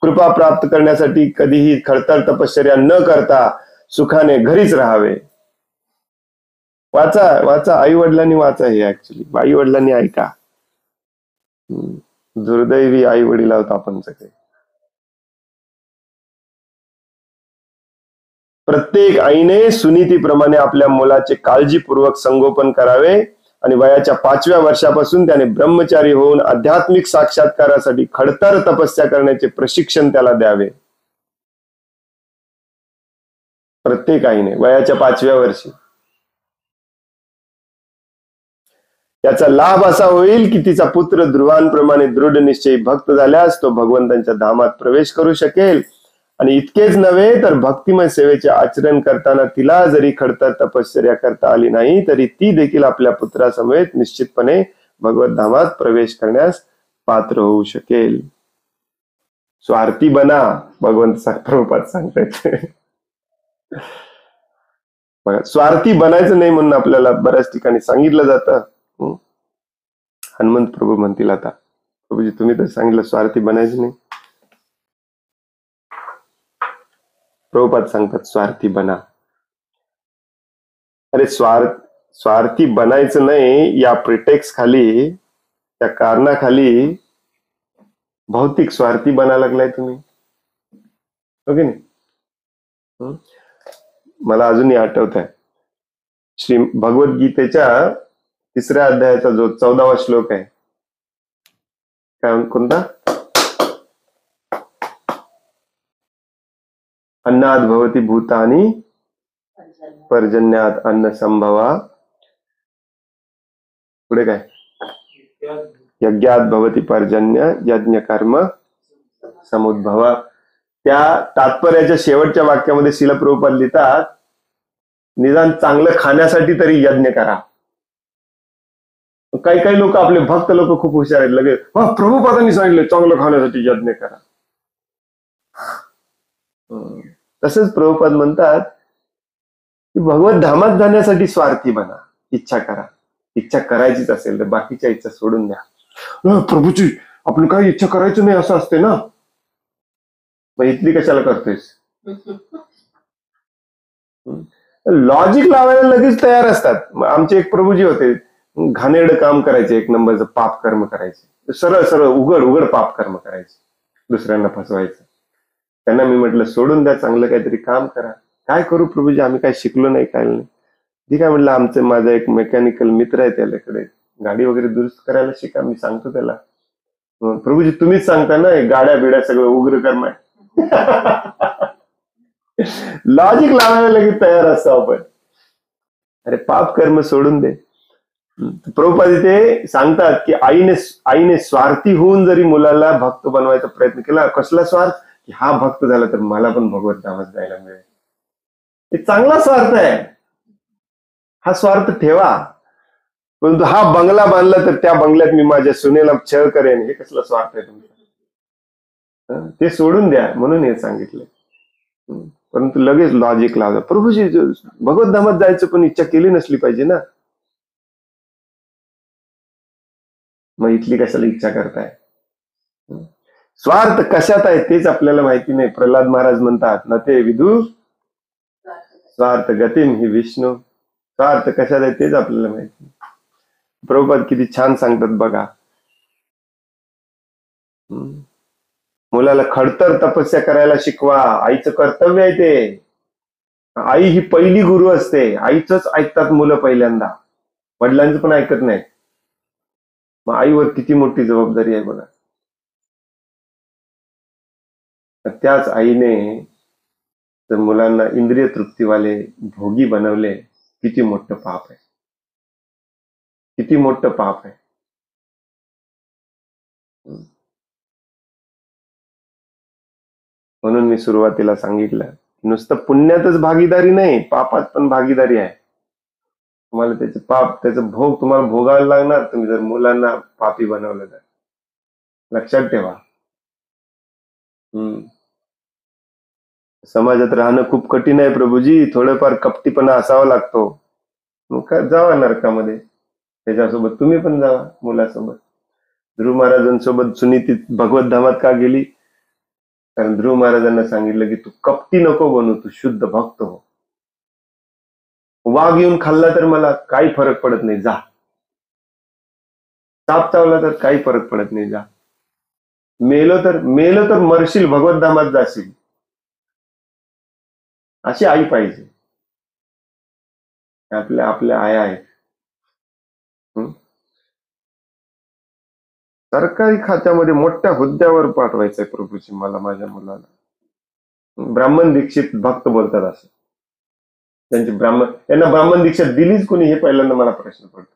कृपा प्राप्त करण्यासाठी कधीही खडतर तपश्चर्या न करता सुखाने घरीच राहावे. वाचा वाचा, आई वडिलांनी वाचा. हे ऍक्च्युली आई वडिलांनी ऐका. दुर्दैवी आई वडील आहोत आपण सगळे. प्रत्येक आईने सुनीतीप्रमाणे आपल्या मुलाचे काळजीपूर्वक संगोपन करावे आणि वयाच्या 5व्या वर्षापासून त्याने ब्रह्मचारी होऊन आध्यात्मिक साक्षात्कारासाठी खडतर तपस्या करण्याचे प्रशिक्षण त्याला द्यावे. प्रत्येक आईने वयाच्या 5व्या वर्षी. याचा लाभ असा होईल की तिचा पुत्र ध्रुवांप्रमाणे दृढ निश्चयी भक्त झाल्यास तो भगवंतांच्या धामात प्रवेश करू शकेल. आणि इतकेच नव्हे तर भक्तिमय सेवेचे आचरण करताना तिला जरी खडतर तपश्चर्या करता आली नाही तरी ती देखील आपल्या पुत्रासमवेत निश्चितपणे भगवत धामात प्रवेश करण्यास पात्र होऊ शकेल. स्वार्थी बना, भगवंत प्रभुपाद सांगतायत. स्वार्थी बनायचं नाही म्हणून आपल्याला बऱ्याच ठिकाणी सांगितलं जातं. हनुमंत प्रभू म्हणतील आता, प्रभूजी तुम्ही तर सांगितलं स्वार्थी बनायचं नाही. प्रभुपाद सांगतात स्वार्थी बना. अरे स्वार्थी बनायचं नाही या प्रिटेक्स खाली, त्या कारणाखाली भौतिक स्वार्थी बनायला लागलाय तुम्ही, हो की नाही? हं? मला अजूनही आठवत आहे, श्री भगवद्गीतेच्या 3ऱ्या अध्यायाचा जो 14वा श्लोक आहे, काय कोणता? अन्नाद भवती भूतानी पर्जन्यात अन्न संभवा, पुढे काय? यज्ञात भवती पर्जन्य यज्ञ कर्म समुद्भवा. त्या तात्पर्याच्या शेवटच्या वाक्यामध्ये श्रील प्रभुपाद लिहितात, निदान चांगलं खाण्यासाठी तरी यज्ञ करा. काही काही लोक, आपले भक्त लोक खूप हुशार आहेत, लगेच प्रभुपादांनी सांगितलं चांगलं खाण्यासाठी यज्ञ करा. तसंच प्रभुपाद म्हणतात की भगवत धामात जाण्यासाठी स्वार्थी बना, इच्छा करा. इच्छा करायचीच असेल तर बाकीच्या इच्छा सोडून द्या. प्रभूची आपण काही इच्छा करायचं नाही असं असते ना, मग इथली कशाला करतोयस? लॉजिक लावायला लगेच तयार असतात. आमचे एक प्रभूजी होते, घाणेरडं काम करायचे, एक नंबरचं पाप कर्म करायचे, सरळ सरळ उघड उघड पाप कर्म करायचे, दुसऱ्यांना फसवायचं. त्यांना मी म्हटलं सोडून द्या, चांगलं काहीतरी काम करा. काय करू प्रभूजी, आम्ही काय शिकलो नाही, काय नाही. ठीक आहे म्हटलं, माझा एक मेकॅनिकल मित्र आहे, त्याच्याकडे गाडी वगैरे दुरुस्त करायला शिका, मी सांगतो त्याला. प्रभूजी तुम्हीच सांगता ना, गाड्या बिड्या सगळं उग्र कर्म आहे. लॉजिक लावायला लगेच तयार असतो आपण. अरे पाप कर्म सोडून दे. प्रभुपाद इथे सांगतात की आईने स्वार्थी होऊन जरी मुलाला भक्त बनवायचा प्रयत्न केला, कसला स्वार्थ, की हा भक्त झाला तर मला पण भगवत धामात जायला मिळेल. हे चांगला स्वार्थ आहे, हा स्वार्थ ठेवा. परंतु हा बंगला बांधला तर त्या बंगल्यात मी माझ्या सुनेला छळ करेन, हे कसला स्वार्थ आहे तुमचा? ते सोडून द्या, म्हणून हे सांगितलं. परंतु लगेच लॉजिक लावलं, प्रभूजी भगवत धामात जायचं पण इच्छा केली नसली पाहिजे ना, मग इथली कशाला इच्छा करताय? स्वार्थ कशात आहे तेच आपल्याला माहिती नाही. प्रल्हाद महाराज म्हणतात ना, ते विदू स्वार्थ गतिम ही विष्णू. स्वार्थ कशात आहे तेच आपल्याला माहिती. प्रभुपाद किती छान सांगतात बघा. मुलाला खडतर तपस्या करायला शिकवा, आईचं कर्तव्य आहे ते. आई ही पहिली गुरु असते, आईच ऐकतात मुलं पहिल्यांदा, वडिलांचं पण ऐकत नाही. मग आईवर किती मोठी जबाबदारी आहे बघा. त्याच आईने जर मुलांना इंद्रिय तृप्तीवाले भोगी बनवले, किती मोठं पाप आहे, किती मोठं पाप आहे. म्हणून मी सुरुवातीला सांगितलं, नुसतं पुण्यातच भागीदारी नाही, पापात पण भागीदारी आहे. तुम्हाला त्याचे पाप, त्याचा भोग तुम्हाला भोगायला लागणार, तुम्ही जर मुलांना पापी बनवलं तर. लक्षात ठेवा. समाजात राहणं खूप कठीण आहे प्रभूजी, थोडंफार कपटीपणा असावा लागतो. मग काय, जावा नरकामध्ये, त्याच्यासोबत तुम्ही पण जावा मुलासोबत. ध्रुव महाराजांसोबत सुनीती भगवत धामात का गेली? कारण ध्रुव महाराजांना सांगितलं की तू कपटी नको बनू, तू शुद्ध भक्त हो. वाघ येऊन खाल्ला तर मला काही फरक पडत नाही, जा. साप चावला तर काही फरक पडत नाही, जा. मेलो तर मरशील, भगवत धामात जाशील. अशी आई पाहिजे. आपल्या आया आहेत. सरकारी खात्यामध्ये मोठ्या हुद्द्यावर पाठवायचंय प्रभूजी मला, माझ्या मुलाला. ब्राह्मण दीक्षित भक्त बोलतात असं. त्यांना ब्राह्मण दीक्षा दिलीच कोणी, हे पहिल्यांदा मला प्रश्न पडतो.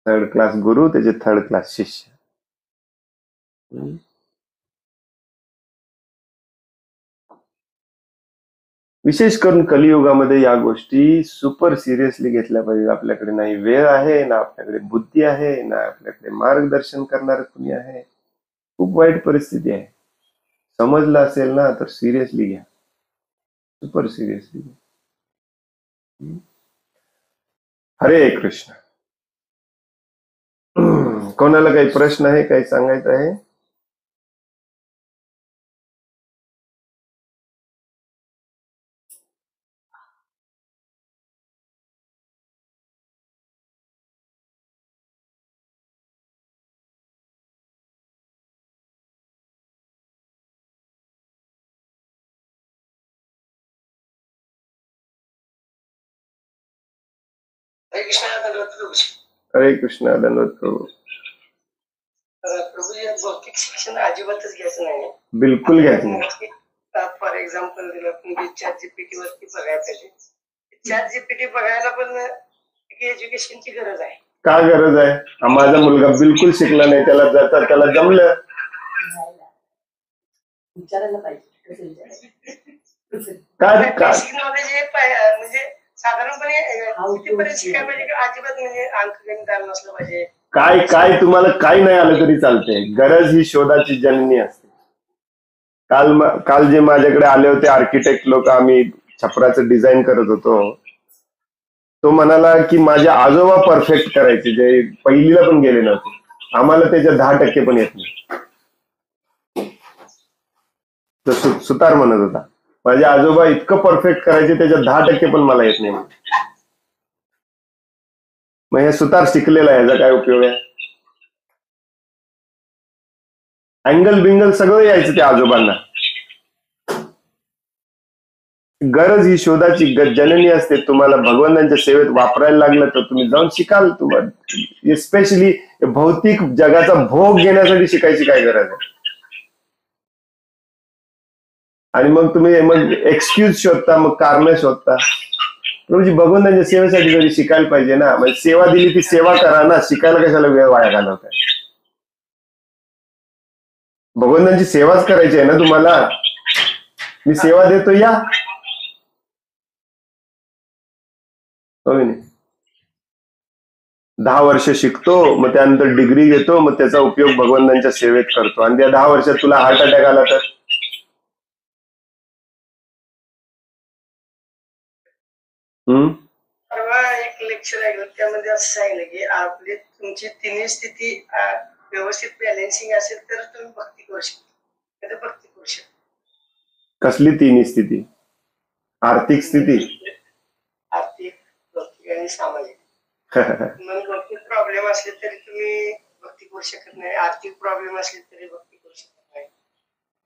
3rd क्लास गुरु, त्याचे 3rd क्लास शिष्य. विशेष करून कलियुगामध्ये या गोष्टी सुपर सिरियसली घेतल्या पाहिजे. आपल्याकडे नाही वेळ आहे, ना आपल्याकडे बुद्धी आहे, ना आपल्याकडे मार्गदर्शन करणारं कुणी आहे. खूप वाईट परिस्थिती आहे. समजलं असेल ना तर सिरियसली घ्या, सुपर सिरियसली घ्या. हरे कृष्ण. कोणाला काही प्रश्न आहे, काही सांगायचं आहे? हरे कृष्णा धन्यवाद प्रभूजी. हरे कृष्णा धन्यवाद प्रभू. प्रभूजी भौतिक शिक्षण अजिबातच घ्यायचं नाही. बिलकुल घ्यायचं नाही. फॉर एक्झाम्पल दिलं तुम्ही चॅट जीपीटी वरती बघायला पाहिजे. चॅट जीपीटी बघायला पण एज्युकेशनची गरज आहे. का गरज आहे? माझा मुलगा बिलकुल शिकला नाही, त्याला जमलं विचारायला पाहिजे. काय नॉलेज म्हणजे साधारणपणे कितीपर्यंत शिकायला पाहिजे की अजिबात म्हणजे अंकगणित आलं नसलं पाहिजे? काय तुम्हाला काही नाही आलं तरी चालते. गरज ही शोधाची जननी असते. काल जे माझ्याकडे आले होते आर्किटेक्ट लोक, आम्ही छपराचं डिझाईन करत होतो, तो म्हणाला की माझे आजोबा परफेक्ट करायचे, जे पहिलीला पण गेले नव्हते, आम्हाला त्याच्या 10% पण येत नाही. तो सुतार म्हणत होता माझे आजोबा इतकं परफेक्ट करायचे, त्याच्या 10% पण मला येत नाही. मग हे सुतार शिकलेला आहे, याचा काय उपयोग आहे? अँगल बिंगल सगळं यायचं त्या आजोबांना. गरज ही शोधाची जननी असते. तुम्हाला भगवंतांच्या सेवेत वापरायला लागलं तर तुम्ही जाऊन शिकाल. तुम्हाला स्पेशली भौतिक जगाचा भोग घेण्यासाठी शिकायची काय गरज आहे? आणि मग तुम्ही एक्सक्यूज शोधता, मग कारण शोधता. म्हणजे भगवंतांच्या सेवेसाठी तरी शिकायला पाहिजे ना. म्हणजे सेवा दिली ती सेवा करा ना, शिकायला कशाला वेळ वाया घालवताय? भगवंतांची सेवाच करायची आहे ना तुम्हाला. मी सेवा देतो या. 10 वर्ष शिकतो, मग त्यानंतर डिग्री घेतो, मग त्याचा उपयोग भगवंतांच्या सेवेत करतो, आणि त्या 10 वर्षात तुला हार्ट अटॅक आला तर? परवा एक लेक्चर ऐकलं, त्यामध्ये असं सांगितलं की आपली तुमची तिन्ही स्थिती व्यवस्थित बॅलेन्सिंग असेल तर तुम्ही भक्ती करू शकता. भक्ती करू शकता. कसली तिन्ही स्थिती? आर्थिक स्थिती, आर्थिक, भौतिक आणि सामाजिक. मग भौतिक प्रॉब्लेम असले तरी तुम्ही भक्ती करू शकत नाही, आर्थिक प्रॉब्लेम असले तरी भक्ती करू शकत नाही.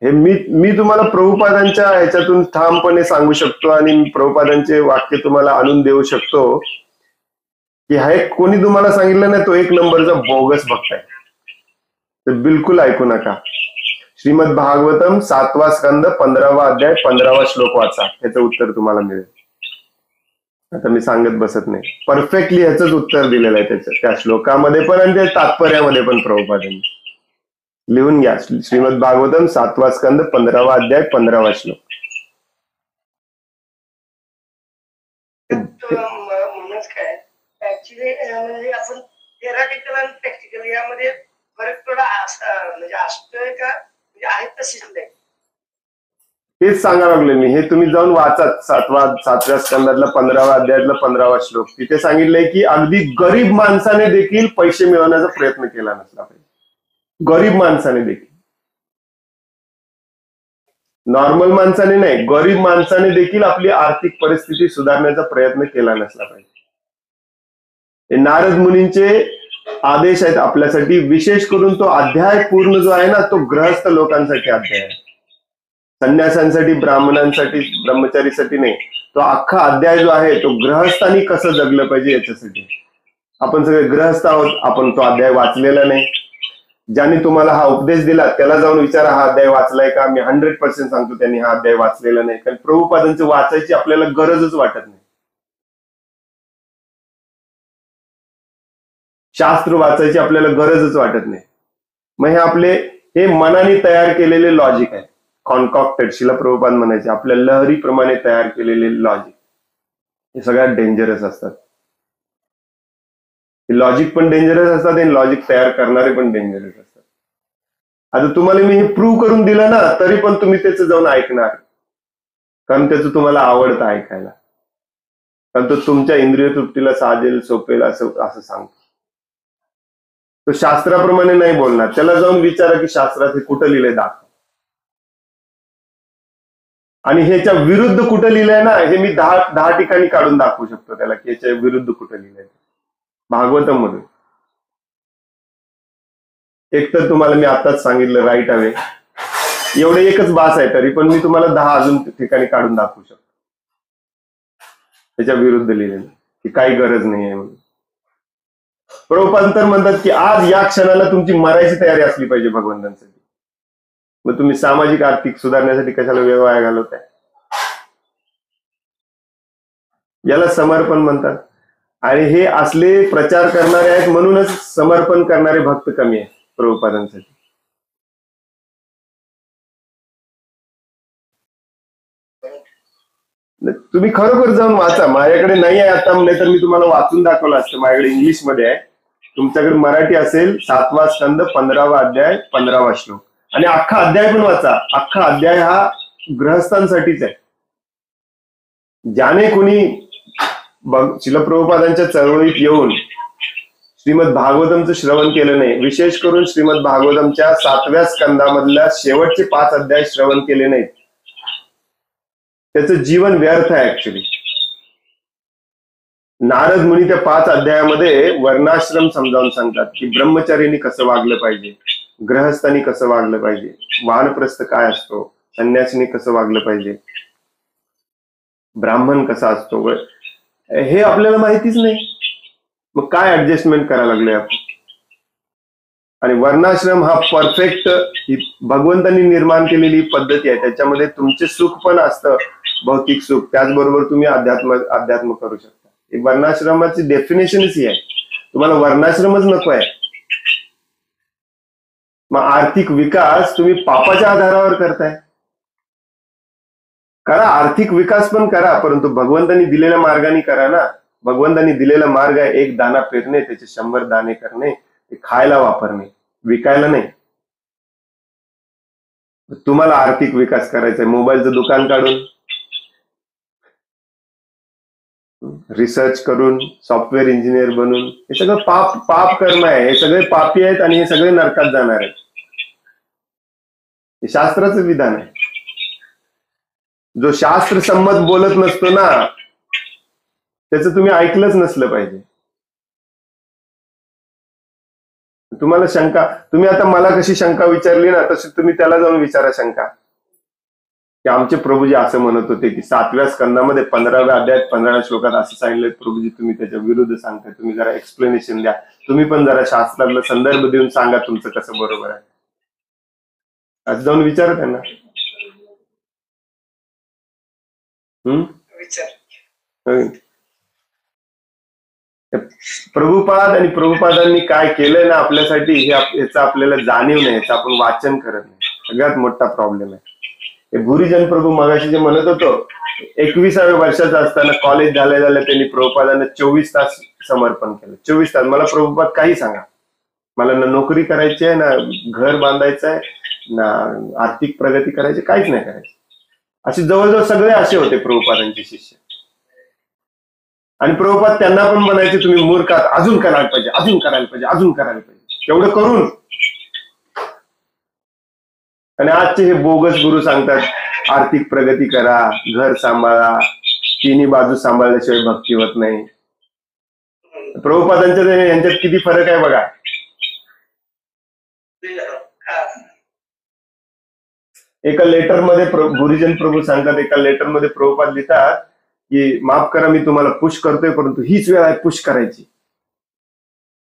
हे मी तुम्हाला प्रभुपादांच्या ह्याच्यातून ठामपणे सांगू शकतो, आणि प्रभुपादांचे वाक्य तुम्हाला आणून देऊ शकतो की हे कोणी तुम्हाला सांगितलं नाही तो एक नंबरचा बोगस भक्त आहे. तर बिलकुल ऐकू नका. श्रीमद भागवतम 7वा स्कंद 15वा अध्याय 15वा श्लोक वाचा, ह्याचं उत्तर तुम्हाला मिळेल. आता मी सांगत बसत नाही, परफेक्टली ह्याच उत्तर दिलेलं आहे त्या श्लोकामध्ये पण आणि त्या तात्पर्यामध्ये पण. प्रभुपादांनी लिहून घ्या, श्रीमद भागवतम 7वा स्कंद 15वा अध्याय 15वा श्लोक. म्हणूनच काय ऍक्च्युली म्हणजे आपण थेरॉटिकल आणि प्रॅक्टिकल यामध्ये फरक थोडा म्हणजे असतोय का, म्हणजे आहे तशीच नाही? तेच सांगा लागले मी. हे तुम्ही जाऊन वाचा 7व्या स्कंदातला 15वा अध्यायातला 15वा श्लोक. तिथे सांगितलंय की अगदी गरीब माणसाने देखील पैसे मिळवण्याचा प्रयत्न केला नसला पाहिजे. गरीब माणसाने देखील, नॉर्मल माणसाने नाही, गरीब माणसाने देखील आपली आर्थिक परिस्थिती सुधारण्याचा प्रयत्न केला नसला पाहिजे. हे नारद मुनींचे आदेश आहेत आपल्यासाठी. विशेष करून तो अध्याय पूर्ण जो आहे ना, तो गृहस्थ लोकांसाठी अध्याय आहे. संन्यासांसाठी, ब्राह्मणांसाठी, ब्रह्मचारीसाठी नाही. तो अख्खा अध्याय जो आहे तो गृहस्थांनी कसं जगलं पाहिजे याच्यासाठी. आपण सगळे गृहस्थ आहोत, आपण तो अध्याय वाचलेला नाही. ज्यांनी तुम्हाला हा उपदेश दिला त्याला जाऊन विचारा हा अध्याय वाचलाय का. मी 100% सांगतो त्यांनी हा अध्याय वाचलेला नाही, कारण प्रभुपादांचे वाचायची आपल्याला गरजच वाटत नाही. शास्त्र वाचायची आपल्याला गरजच वाटत नाही. मग हे मनाने तयार केलेले लॉजिक आहे, कॉन्कॉक्टेड. शिला प्रभुपाद म्हणायचे आपल्या लहरीप्रमाणे तयार केलेले लॉजिक हे सगळ्यात डेंजरस असतात. लॉजिक पण डेंजरस असतात आणि लॉजिक तयार करणारे पण डेंजरस असतात. आता तुम्हाला मी हे प्रूव्ह करून दिलं ना, तरी पण तुम्ही त्याचं जाऊन ऐकणार, कारण त्याचं तुम्हाला आवडतं ऐकायला, कारण तो तुमच्या इंद्रिय तृप्तीला साजेल, सोपेल असं सांगतो. तो शास्त्राप्रमाणे नाही बोलणार. त्याला जाऊन विचारा की शास्त्रात हे कुठं लिहिलंय दाखव, आणि ह्याच्या विरुद्ध कुठं लिहिलंय ना, हे मी 10 ठिकाणी काढून दाखवू शकतो त्याला की ह्याच्या विरुद्ध कुठं लिहिलंय. भागवतम मध्ये एक तर तुम्हाला मी आताच सांगितलं राईट अवे, एवढे एकच बास आहे, तरी पण मी तुम्हाला 10 अजून ठिकाणी काढून दाखवू शकतो त्याच्या विरुद्ध लिहिलेलं की काही गरज नाही आहे म्हणून. प्रभुपाद तर म्हणतात की आज या क्षणाला तुमची मरायची तयारी असली पाहिजे भगवंतांसाठी. मग तुम्ही सामाजिक आर्थिक सुधारण्यासाठी कशाला वेळ वाया घालवताय? याला समर्पण म्हणतात. आणि हे असले प्रचार करणारे आहेत म्हणूनच समर्पण करणारे भक्त कमी आहेत प्रभुपादांसाठी. तुम्ही खरोखर जाऊन वाचा. माझ्याकडे नाही आहे आता, नाही तर मी तुम्हाला वाचून दाखवलं असतं. माझ्याकडे इंग्लिश मध्ये आहे. तुमच्याकडे मराठी असेल 7वा स्कंद 15वा अध्याय 15वा श्लोक. आणि अख्खा अध्याय पण वाचा. अख्खा अध्याय हा गृहस्थांसाठीच आहे. ज्याने कोणी शिल प्रभुपादांच्या चळवळीत येऊन श्रीमद भागवतमचं श्रवण केलं नाही, विशेष करून श्रीमद भागवतमच्या 7व्या स्कंदामधल्या शेवटचे 5 अध्याय श्रवण केले नाहीत, त्याचं जीवन व्यर्थ आहे ऍक्च्युली. नारद मुनी त्या 5 अध्यायामध्ये वर्णाश्रम समजावून सांगतात की ब्रह्मचारीनी कसं वागलं पाहिजे, ग्रहस्थांनी कसं वागलं पाहिजे, वानप्रस्थ काय असतो, संन्यासीनी कसं वागलं पाहिजे, ब्राह्मण कसा असतो, हे आपल्याला माहितीच नाही. मग काय ऍडजस्टमेंट करायला लागले आपण? आणि वर्णाश्रम हा परफेक्ट भगवंतांनी निर्माण केलेली पद्धती आहे. त्याच्यामध्ये तुमचे सुख पण असतं, भौतिक सुख, त्याचबरोबर तुम्ही अध्यात्म करू शकता. एक वर्णाश्रमाची डेफिनेशनच ही आहे. तुम्हाला वर्णाश्रमच नको आहे, मग आर्थिक विकास तुम्ही पापाच्या आधारावर करताय. करा, आर्थिक विकास पण करा, परंतु भगवंतांनी दिलेल्या मार्गाने करा ना. भगवंतांनी दिलेला मार्ग आहे 1 दाना पेरणे, त्याचे 100 दाणे करणे, ते खायला वापरणे, विकायला नाही. तुम्हाला आर्थिक विकास करायचा आहे, मोबाईलचं दुकान काढून, रिसर्च करून, सॉफ्टवेअर इंजिनियर बनून, हे सगळं पाप कर्म आहे. हे सगळे पापी आहेत आणि हे सगळे नरकात जाणार आहेत. हे शास्त्राचं विधान आहे. जो शास्त्र संमत बोलत नसतो ना, त्याचं तुम्ही ऐकलंच नसलं पाहिजे. तुम्हाला शंका, तुम्ही आता मला कशी शंका विचारली ना, तशी तुम्ही त्याला जाऊन विचारा शंका की आमचे प्रभूजी असं म्हणत होते की 7व्या स्कंदामध्ये 15व्या अध्यायात 15व्या श्लोकात असं सांगितलं. प्रभूजी तुम्ही त्याच्या विरुद्ध सांगताय, तुम्ही जरा एक्सप्लेनेशन द्या. तुम्ही पण जरा शास्त्रातला संदर्भ देऊन सांगा तुमचं कसं बरोबर आहे. आज जाऊन विचारा त्यांना. प्रभुपाद आणि प्रभुपादांनी काय केलंय ना आपल्यासाठी, हे याचं आपल्याला जाणीव नाही, याचं आपण वाचन करत नाही. सगळ्यात मोठा प्रॉब्लेम आहे. हे भुरीजन प्रभू मगाशी जे म्हणत होतो, 21व्या वर्षाचा असताना कॉलेज झाल्या त्यांनी प्रभुपादांना 24 तास समर्पण केलं. 24 तास. मला प्रभुपाद काही सांगा, मला ना नोकरी करायची आहे, ना घर बांधायचं आहे, ना आर्थिक प्रगती करायची, काहीच नाही करायचं. असे जवळजवळ सगळे असे होते प्रभुपादांचे शिष्य. आणि प्रभुपाद त्यांना पण म्हणायचे तुम्ही मूर्ख आहात, अजून करायला पाहिजे, अजून करायला पाहिजे, अजून करायला पाहिजे. एवढं करून आणि आजचे हे बोगस गुरु सांगतात आर्थिक प्रगती करा, घर सांभाळा, तिन्ही बाजू सांभाळल्याशिवाय भक्ती होत नाही. प्रभुपादांच्या यांच्यात किती फरक आहे बघा. एका लेटर मध्ये भुरीजन प्रभू सांगतात, एका लेटर मध्ये प्रभुपाद लिहितात की माफ करा, मी तुम्हाला पुश करतोय, परंतु हीच वेळ आहे पुश करायची.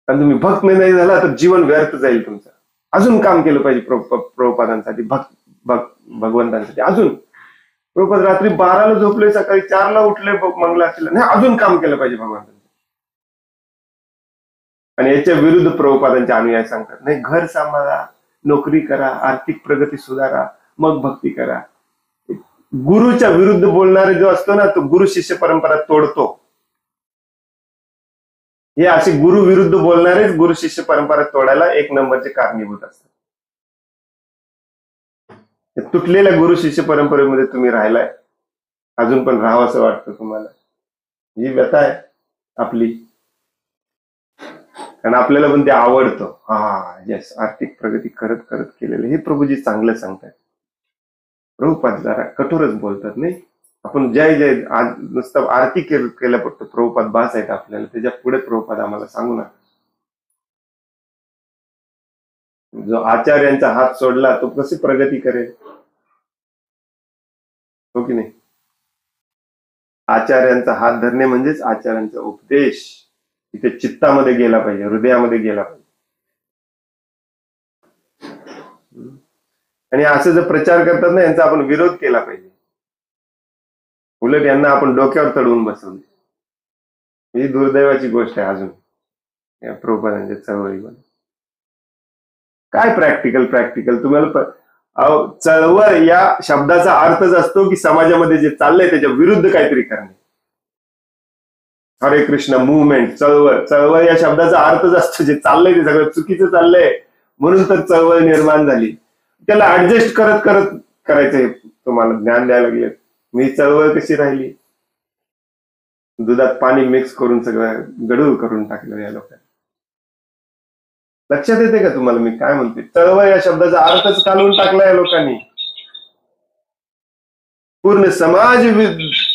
कारण तुम्ही भक्त नाही झाला तर जीवन व्यर्थ जाईल तुमचं. अजून काम केलं पाहिजे प्रभुपादांसाठी, भगवंतांसाठी. अजून प्रभुपाद रात्री 12ला झोपले, सकाळी 4ला उठले मंगला आरतीला, नाही अजून काम केलं पाहिजे भगवंतांसाठी. आणि याच्या विरुद्ध प्रभुपादांचे अनुयायी सांगतात नाही, घर सांभाळा, नोकरी करा, आर्थिक प्रगती सुधारा, मग भक्ती करा. गुरुच्या विरुद्ध बोलणारे जो असतो ना, तो गुरु शिष्य परंपरा तोडतो. हे असे गुरु विरुद्ध बोलणारेच गुरु शिष्य परंपरा तोडायला 1 नंबरचे कारणीभूत असतात. तुटलेल्या गुरु शिष्य परंपरेमध्ये तुम्ही राहिलाय, अजून पण राहावं असं वाटतं तुम्हाला. ही व्यथा आहे आपली, कारण आपल्याला पण ते आवडतं. येस, आर्थिक प्रगती करत करत केलेलं हे प्रभूजी चांगलं सांगतात. प्रभुपाद जरा कठोरच बोलतात नाही. आपण जय जय आज नुसतं आरती केल्या पडतो, प्रभुपाद बास आहेत आपल्याला, त्याच्या पुढे प्रभुपाद आम्हाला सांगू ना. जो आचार्यांचा हात सोडला तो कशी प्रगती करेल, हो की नाही? आचार्यांचा हात धरणे म्हणजेच आचार्यांचा उपदेश. तिथे चित्तामध्ये गेला पाहिजे, हृदयामध्ये गेला पाहिजे. आणि असं जर प्रचार करतात ना, यांचा आपण विरोध केला पाहिजे. उलट यांना आपण डोक्यावर चढवून बसवले. ही दुर्दैवाची गोष्ट आहे अजून या प्रभुपादांच्या चळवळीमध्ये. काय प्रॅक्टिकल तुम्हाला चळवळ या शब्दाचा अर्थच असतो की समाजामध्ये जे चाललंय त्याच्या विरुद्ध काहीतरी करणे. हरे कृष्ण मुवमेंट, चळवळ या शब्दाचा अर्थच असतो जे चाललंय ते सगळं चुकीचं चाललंय, म्हणून तर चळवळ निर्माण झाली. त्याला ऍडजस्ट करत करत करायचं हे तुम्हाला ज्ञान द्यायला लागले. मी चळवळ कशी राहिली, दुधात पाणी मिक्स करून सगळं गडूळ करून टाकलं या लोकांनी. लक्षात येते का तुम्हाला मी काय म्हणते? चळवळ या शब्दाचा अर्थच काढून टाकला या लोकांनी. पूर्ण समाज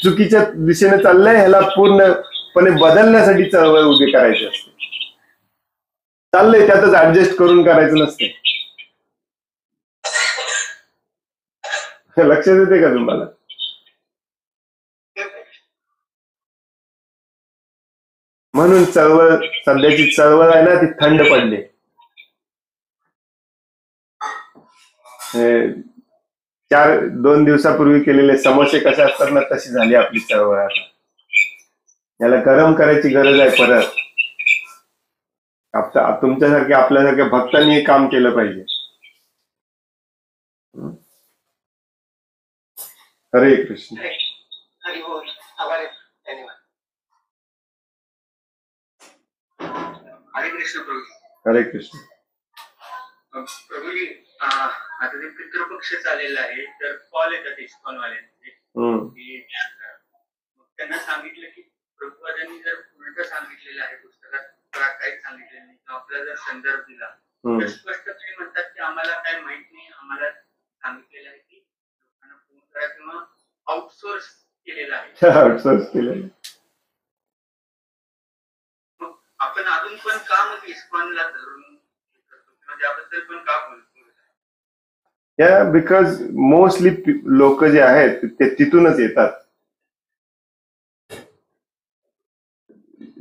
चुकीच्या दिशेने चाललाय, ह्याला पूर्णपणे बदलण्यासाठी चळवळ उभी करायची असते. चाललंय त्यातच ऍडजस्ट करून करायचं नसते. लक्षात येते का तुम्हाला? म्हणून चळवळ, सध्याची चळवळ आहे ना, ती थंड पडली. 2 दिवसापूर्वी केलेले समोसे कसे असतात ना, तशी झाली आपली चळवळ आता. याला गरम करायची गरज आहे परत. तुमच्यासारख्या आपल्यासारख्या भक्तांनी हे काम केलं पाहिजे. हरे कृष्ण. हरी बोल. आभार. धन्यवाद. हरे कृष्ण प्रभू. हरे कृष्ण. प्रभूजी, आता ते पितृपक्ष चाललेला आहे, तर कॉल येतात इस्कॉन वाल्यांचे की त्यांना सांगितलं की प्रभुपादांनी जर उलट सांगितलेलं आहे पुस्तकात, काहीच सांगितलेलं नाही, आपला जर संदर्भ दिला तर स्पष्टपणे म्हणतात की आम्हाला काय माहित नाही, आम्हाला सांगितलेलं आहे की लोकांना फोन करा किंवा आउटसोर्स केलेलं आहे. आउटसोर्स केलेलं. मग आपण अजून पण का मग इस्कॉनला धरून त्याबद्दल पण का बोलतो? बिकॉज मोस्टली लोक जे आहेत ते तिथूनच येतात.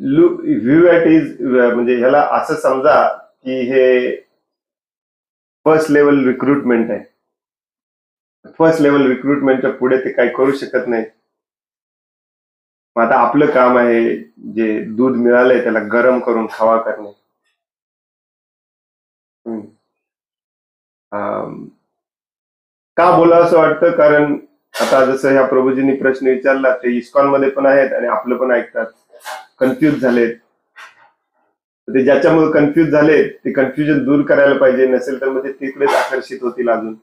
व्ह्यू ॲट इज म्हणजे ह्याला असं समजा की हे फर्स्ट लेवल रिक्रुटमेंट आहे. फर्स्ट लेवल रिक्रुटमेंटच्या पुढे ते काही करू शकत नाही. मग आता आपलं काम आहे जे दूध मिळालंय त्याला गरम करून खावा करणे. का बोलावं असं वाटतं? कारण आता जसं ह्या प्रभूजींनी प्रश्न विचारला ते इस्कॉन मध्ये पण आहेत आणि आपलं पण ऐकतात. कन्फ्यूज झालेत. ते ज्याच्यामुळे कन्फ्यूज झाले ते कन्फ्युजन दूर करायला पाहिजे. नसेल तर मग ते तिकडेच आकर्षित होतील अजून.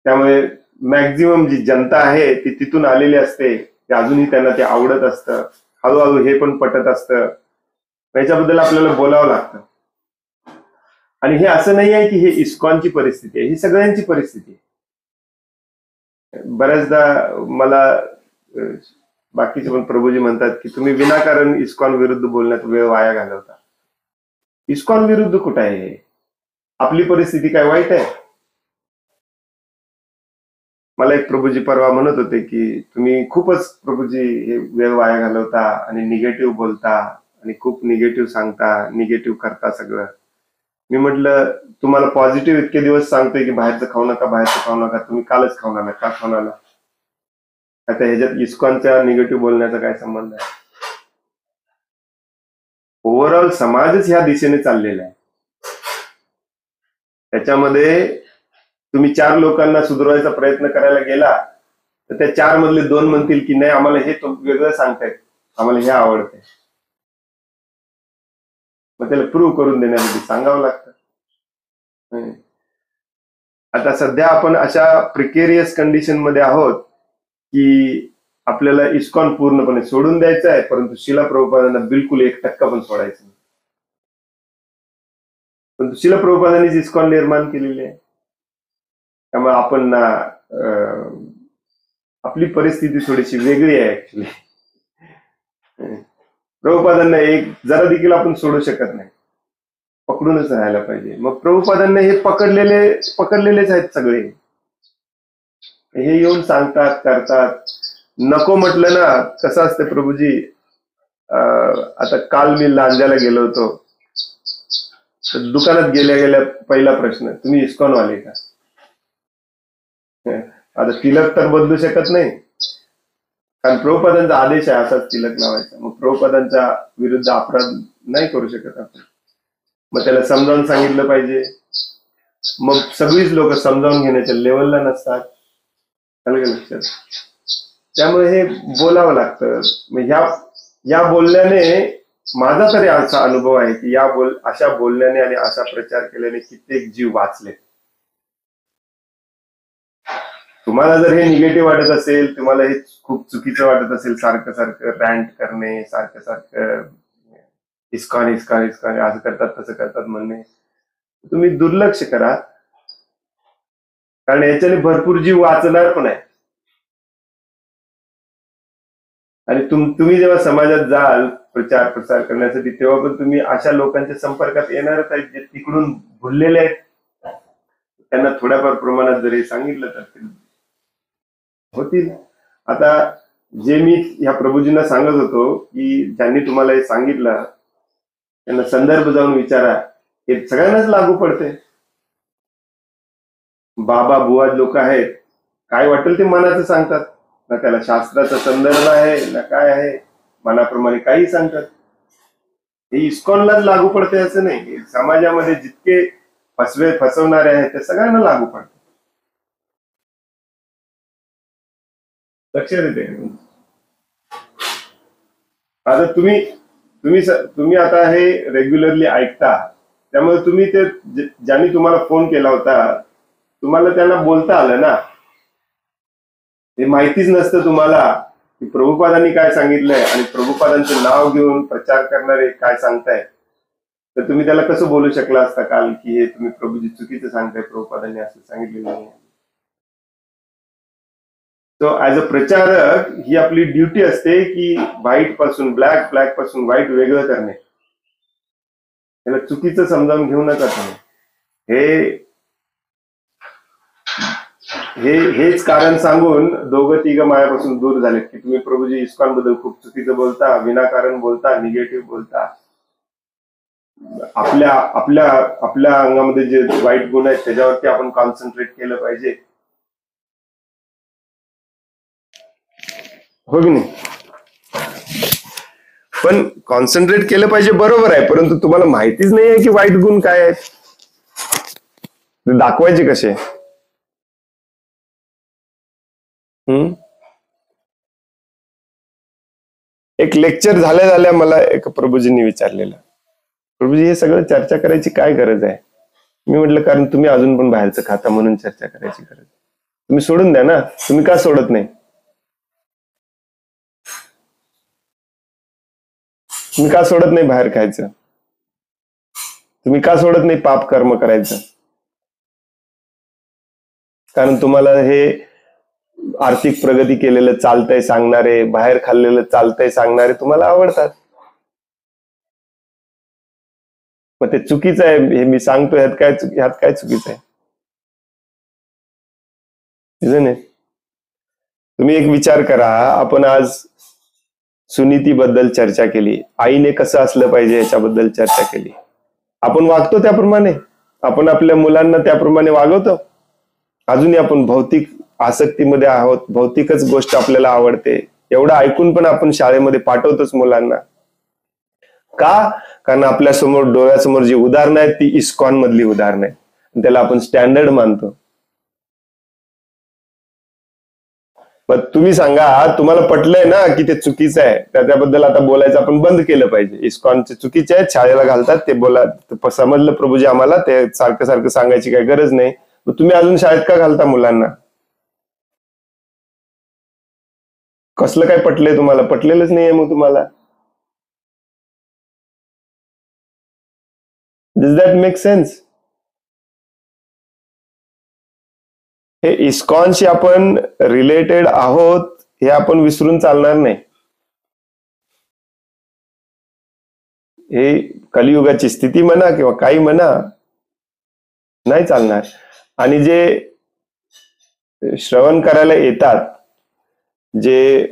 त्यामुळे मॅक्झिमम जी जनता आहे ती तिथून आलेली असते. ते अजूनही त्यांना ते आवडत असतं. हळूहळू हे पण पटत असतं. याच्याबद्दल आपल्याला बोलावं लागतं. आणि हे असं नाही आहे की हे इस्कॉनची परिस्थिती आहे, ही सगळ्यांची परिस्थिती आहे. बऱ्याचदा मला बाकीचे पण प्रभूजी म्हणतात की तुम्ही विनाकारण इस्कॉन विरुद्ध बोलण्यात वेळ वाया घालवता. इस्कॉन विरुद्ध कुठं आहे? आपली परिस्थिती काय वाईट आहे? मला एक प्रभूजी परवा म्हणत होते की तुम्ही खूपच प्रभूजी हे वेळ वाया घालवता आणि निगेटिव्ह बोलता आणि खूप निगेटिव्ह सांगता, निगेटिव्ह करता सगळं. मी म्हटलं तुम्हाला पॉझिटिव्ह इतके दिवस सांगतोय की बाहेरचं खाऊ नका, बाहेरचं खाऊ नका, तुम्ही कालच खाऊन आला, का खाऊन आला? आता ह्याच्यात इस्कॉनच्या निगेटिव्ह बोलण्याचा काय संबंध आहे? ओव्हरऑल समाजच ह्या दिशेने चाललेला आहे. त्याच्यामध्ये तुम्ही 4 लोकांना सुधारवायचा प्रयत्न करायला गेला तर त्या 4 मधले 2 म्हणतील की नाही आम्हाला हे वेगळं सांगतायत, आम्हाला हे आवडतंय. मग त्याला प्रूव्ह करून देण्यासाठी सांगावं लागतं. आता सध्या आपण अशा प्रिकेरियस कंडिशन मध्ये आहोत की आपल्याला इस्कॉन पूर्णपणे सोडून द्यायचं आहे, परंतु शिला प्रभुपादांना बिलकुल 1% पण सोडायचं नाही. परंतु शिला प्रभुपादांनीच इस्कॉन निर्माण केलेली आहे. त्यामुळे आपण ना आपली परिस्थिती थोडीशी वेगळी आहे ऍक्च्युली. प्रभुपादांना एक जरा देखील आपण सोडू शकत नाही, पकडूनच राहायला पाहिजे. मग प्रभुपादांना हे पकडलेलेच आहेत सगळे. हे येऊन सांगतात, करतात. नको म्हटलं ना, कसं असतं प्रभूजी, आता काल मी लांजाला गेलो होतो, तर दुकानात गेल्या गेल्या पहिला प्रश्न, तुम्ही इस्कॉन वाले का? आता तिलक तर बदलू शकत नाही, कारण प्रभुपादांचा आदेश आहे असाच तिलक लावायचा. मग प्रभुपादांच्या विरुद्ध अपराध नाही करू शकत आपण. मग त्याला समजावून सांगितलं पाहिजे. मग सगळीच लोक समजावून घेण्याच्या लेवलला नसतात, लक्षात. त्यामुळे हे बोलावं लागतं. मग या बोलण्याने माझा तरी असा अनुभव आहे की अशा बोलण्याने आणि असा प्रचार केल्याने कित्येक जीव वाचले. तुम्हाला जर हे निगेटिव्ह वाटत असेल, तुम्हाला हे खूप चुकीचं वाटत असेल, सारखं सारखं रॅन्ट करणे, सारखं सारखं इस्कॉन इस्कॉन इस्कॉन असं करतात तसं करतात म्हणणे, तुम्ही दुर्लक्ष करा. कारण याच्याने भरपूर जीव वाचणार पण आहे. आणि तुम्ही जेव्हा समाजात जाल प्रचार प्रसार करण्यासाठी, तेव्हा पण तुम्ही अशा लोकांच्या संपर्कात येणारच आहेत जे तिकडून भुललेले आहेत. त्यांना थोड्याफार प्रमाणात जरी सांगितलं तर ते होतील. आता जे मी ह्या प्रभूजींना सांगत होतो की ज्यांनी तुम्हाला हे सांगितलं त्यांना संदर्भ जाऊन विचारा, हे सगळ्यांनाच लागू पडते. बाबा बुवा लोक आहेत, काय वाटेल ते मनाचं सांगतात, ना त्याला शास्त्राचा संदर्भ आहे ना काय आहे, मनाप्रमाणे काही सांगतात. हे इस्कॉनलाच लागू पडते असं नाही. समाजामध्ये जितके फसवणारे आहेत ते सगळ्यांना लागू पडते. लक्षात येते. आता तुम्ही आता हे रेग्युलरली ऐकता, त्यामुळे तुम्ही ते ज्यांनी तुम्हाला फोन केला होता तुम्हाला त्यांना बोलता आलं ना. हे माहितीच नसतं तुम्हाला की प्रभुपादांनी काय सांगितलंय आणि प्रभुपादांचं नाव घेऊन प्रचार करणारे काय सांगताय, तर तुम्ही त्याला कसं बोलू शकला असता काल की हे तुम्ही प्रभूजी चुकीचं सांगताय, प्रभुपादांनी असं सांगितलेलं नाही. सो ऍज अ प्रचारक ही आपली ड्युटी असते की व्हाईट पासून ब्लॅक, ब्लॅक पासून व्हाईट वेगळं करणे. त्याला चुकीचं समजावून घेऊ नका तुम्ही. हेच कारण सांगून दोघं तिघं माझ्यापासून दूर झालेत की तुम्ही प्रभूजी इस्कॉन बद्दल खूप चुकीचं बोलता, विनाकारण बोलता, निगेटिव्ह बोलता. आपल्या अंगामध्ये जे वाईट गुण आहेत त्याच्यावरती आपण कॉन्सन्ट्रेट केलं पाहिजे, हो की नाही? पण कॉन्सन्ट्रेट केलं पाहिजे, बरोबर आहे, परंतु तुम्हाला माहितीच नाही आहे की वाईट गुण काय आहेत, ते दाखवायचे कसे? एक लेक्चर झाल्या मला एक प्रभूजींनी विचारलेलं, प्रभूजी हे सगळं चर्चा करायची काय गरज आहे? मी म्हटलं कारण तुम्ही अजून पण बाहेरचं खाता म्हणून चर्चा करायची गरज. तुम्ही सोडून द्या ना. तुम्ही का सोडत नाही? तुम्ही का सोडत नाही बाहेर खायचं? तुम्ही का सोडत नाही पाप कर्म करायचं? कारण तुम्हाला हे आर्थिक प्रगती केलेलं चालतंय सांगणारे, बाहेर खाल्लेलं चालतंय सांगणारे तुम्हाला आवडतात. मग ते चुकीचं आहे हे मी सांगतो, ह्यात काय चुकीचं आहे? तुम्ही एक विचार करा, आपण आज सुनीतीबद्दल चर्चा केली, आईने कसं असलं पाहिजे याच्याबद्दल चर्चा केली. आपण वागतो त्याप्रमाणे, आपण आपल्या मुलांना त्याप्रमाणे वागवतो. अजूनही आपण भौतिक आसक्तीमध्ये आहोत, भौतिकच गोष्ट आपल्याला आवडते, एवढं ऐकून पण आपण शाळेमध्ये पाठवतोच मुलांना. का? कारण आपल्या समोर डोळ्यासमोर जी उदाहरणं आहेत ती इस्कॉन मधली उदाहरणं आहेत, त्याला आपण स्टँडर्ड मानतो. मग तुम्ही सांगा, तुम्हाला पटलंय ना की ते चुकीचं आहे, त्याबद्दल आता बोलायचं आपण बंद केलं पाहिजे. इस्कॉनचे चुकीचे आहेत, शाळेला घालतात ते बोला, समजलं प्रभूजी आम्हाला, ते सारखं सारखं सांगायची काही गरज नाही. मग तुम्ही अजून शाळेत का घालता मुलांना? कसलं काय पटलंय तुम्हाला? पटलेलंच नाहीये मग तुम्हाला. Does that make sense? हे इस्कॉनशी आपण रिलेटेड आहोत हे आपण विसरून चालणार नाही. हे कलियुगाची स्थिती म्हणा किंवा काही म्हणा, नाही चालणार. आणि जे श्रवण करायला येतात, जे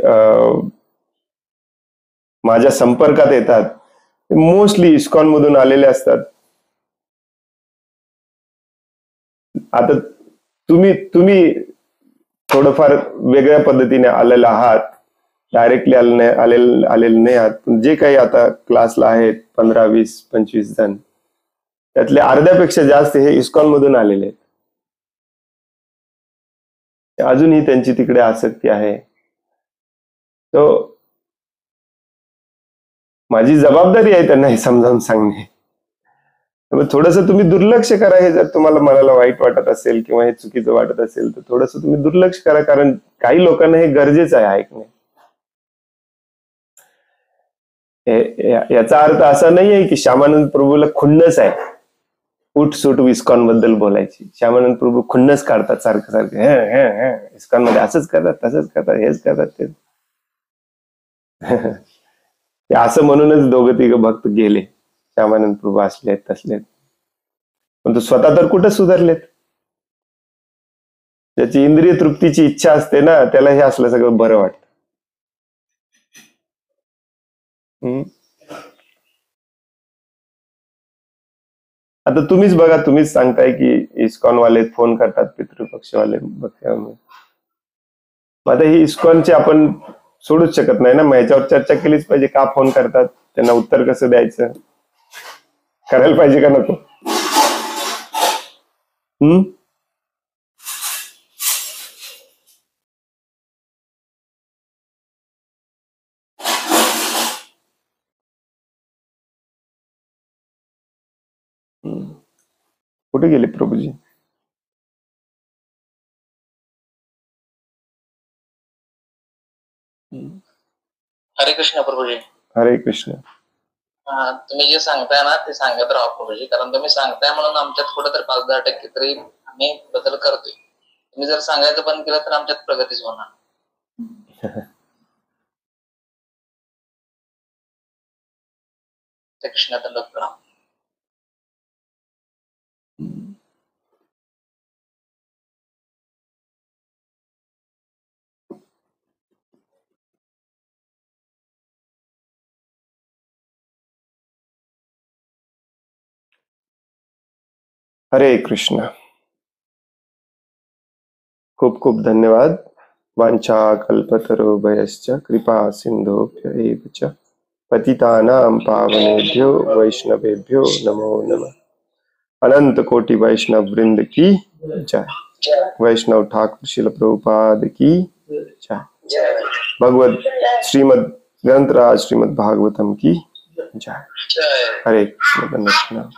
माझ्या संपर्कात येतात ते मोस्टली इस्कॉन मधून आलेले असतात. आता तुम्ही थोडंफार वेगळ्या पद्धतीने आलेला आहात, डायरेक्टली आलेले नाही आहात. पण जे काही आता क्लासला आहेत 15, 20, 25 जण, त्यातले अर्ध्यापेक्षा जास्त हे इस्कॉन मधून आलेले आहेत. अजूनही त्यांची तिकडे आसक्ती आहे. तो माझी जबाबदारी आहे त्यांना हे समजावून सांगणे. थोडस तुम्ही दुर्लक्ष करा. हे जर तुम्हाला मनाला वाईट वाटत असेल किंवा हे चुकीचं वाटत असेल तर थोडस तुम्ही दुर्लक्ष करा, कारण काही लोकांना हे गरजेचं आहे ऐकणे. याचा अर्थ असा नाहीये की श्यामानंद प्रभूला खुन्नस आहे उठसूट इस्कॉन बद्दल बोलायची. श्यामानंद प्रभू खुन्नस काढतात सारखं सारखं, इस्कॉन मध्ये असंच करतात, तसंच करतात, हेच करतात ते. असं म्हणूनच दोघं तिघं भक्त गेले. श्यामानंद प्रभू असलेत तसलेत, पण तो स्वतः तर कुठं सुधारलेत. ज्याची इंद्रिय तृप्तीची इच्छा असते ना, त्याला हे असलं सगळं बरं वाटतं. आता तुम्हीच बघा, तुम्हीच सांगताय की इस्कॉन वाले फोन करतात, पितृपक्षवाले. आता ही इस्कॉनचे आपण सोडूच शकत नाही ना, मग ह्याच्यावर चर्चा केलीच पाहिजे. का फोन करतात, त्यांना उत्तर कसं द्यायचं, करायला पाहिजे का नको? कुठे गेले प्रभूजी? हरे कृष्ण प्रभूजी. हरे कृष्ण. तुम्ही जे सांगताय ना ते सांगत राहा प्रभूजी, कारण तुम्ही सांगताय म्हणून आमच्यात कुठं तर 5-10% तरी आम्ही बदल करतोय. तुम्ही जर सांगायचं बंद केलं तर आमच्यात प्रगतीच होणार. कृष्ण दंडवत प्रणाम. हरे कृष्ण. खूप खूप धन्यवाद. वांछा कल्पतरुभयश्च कृपा सिंधुभ्य एव च पतितानां पावनेभ्यो वैष्णवेभ्यो नमो नमः. अनंत कोटि वैष्णव वृंद की जय. वैष्णव ठाकुर शिल प्रभुपाद की जय. भगवत श्रीमद ग्रंथराज श्रीमद भागवतम की जय. हरे कृष्ण.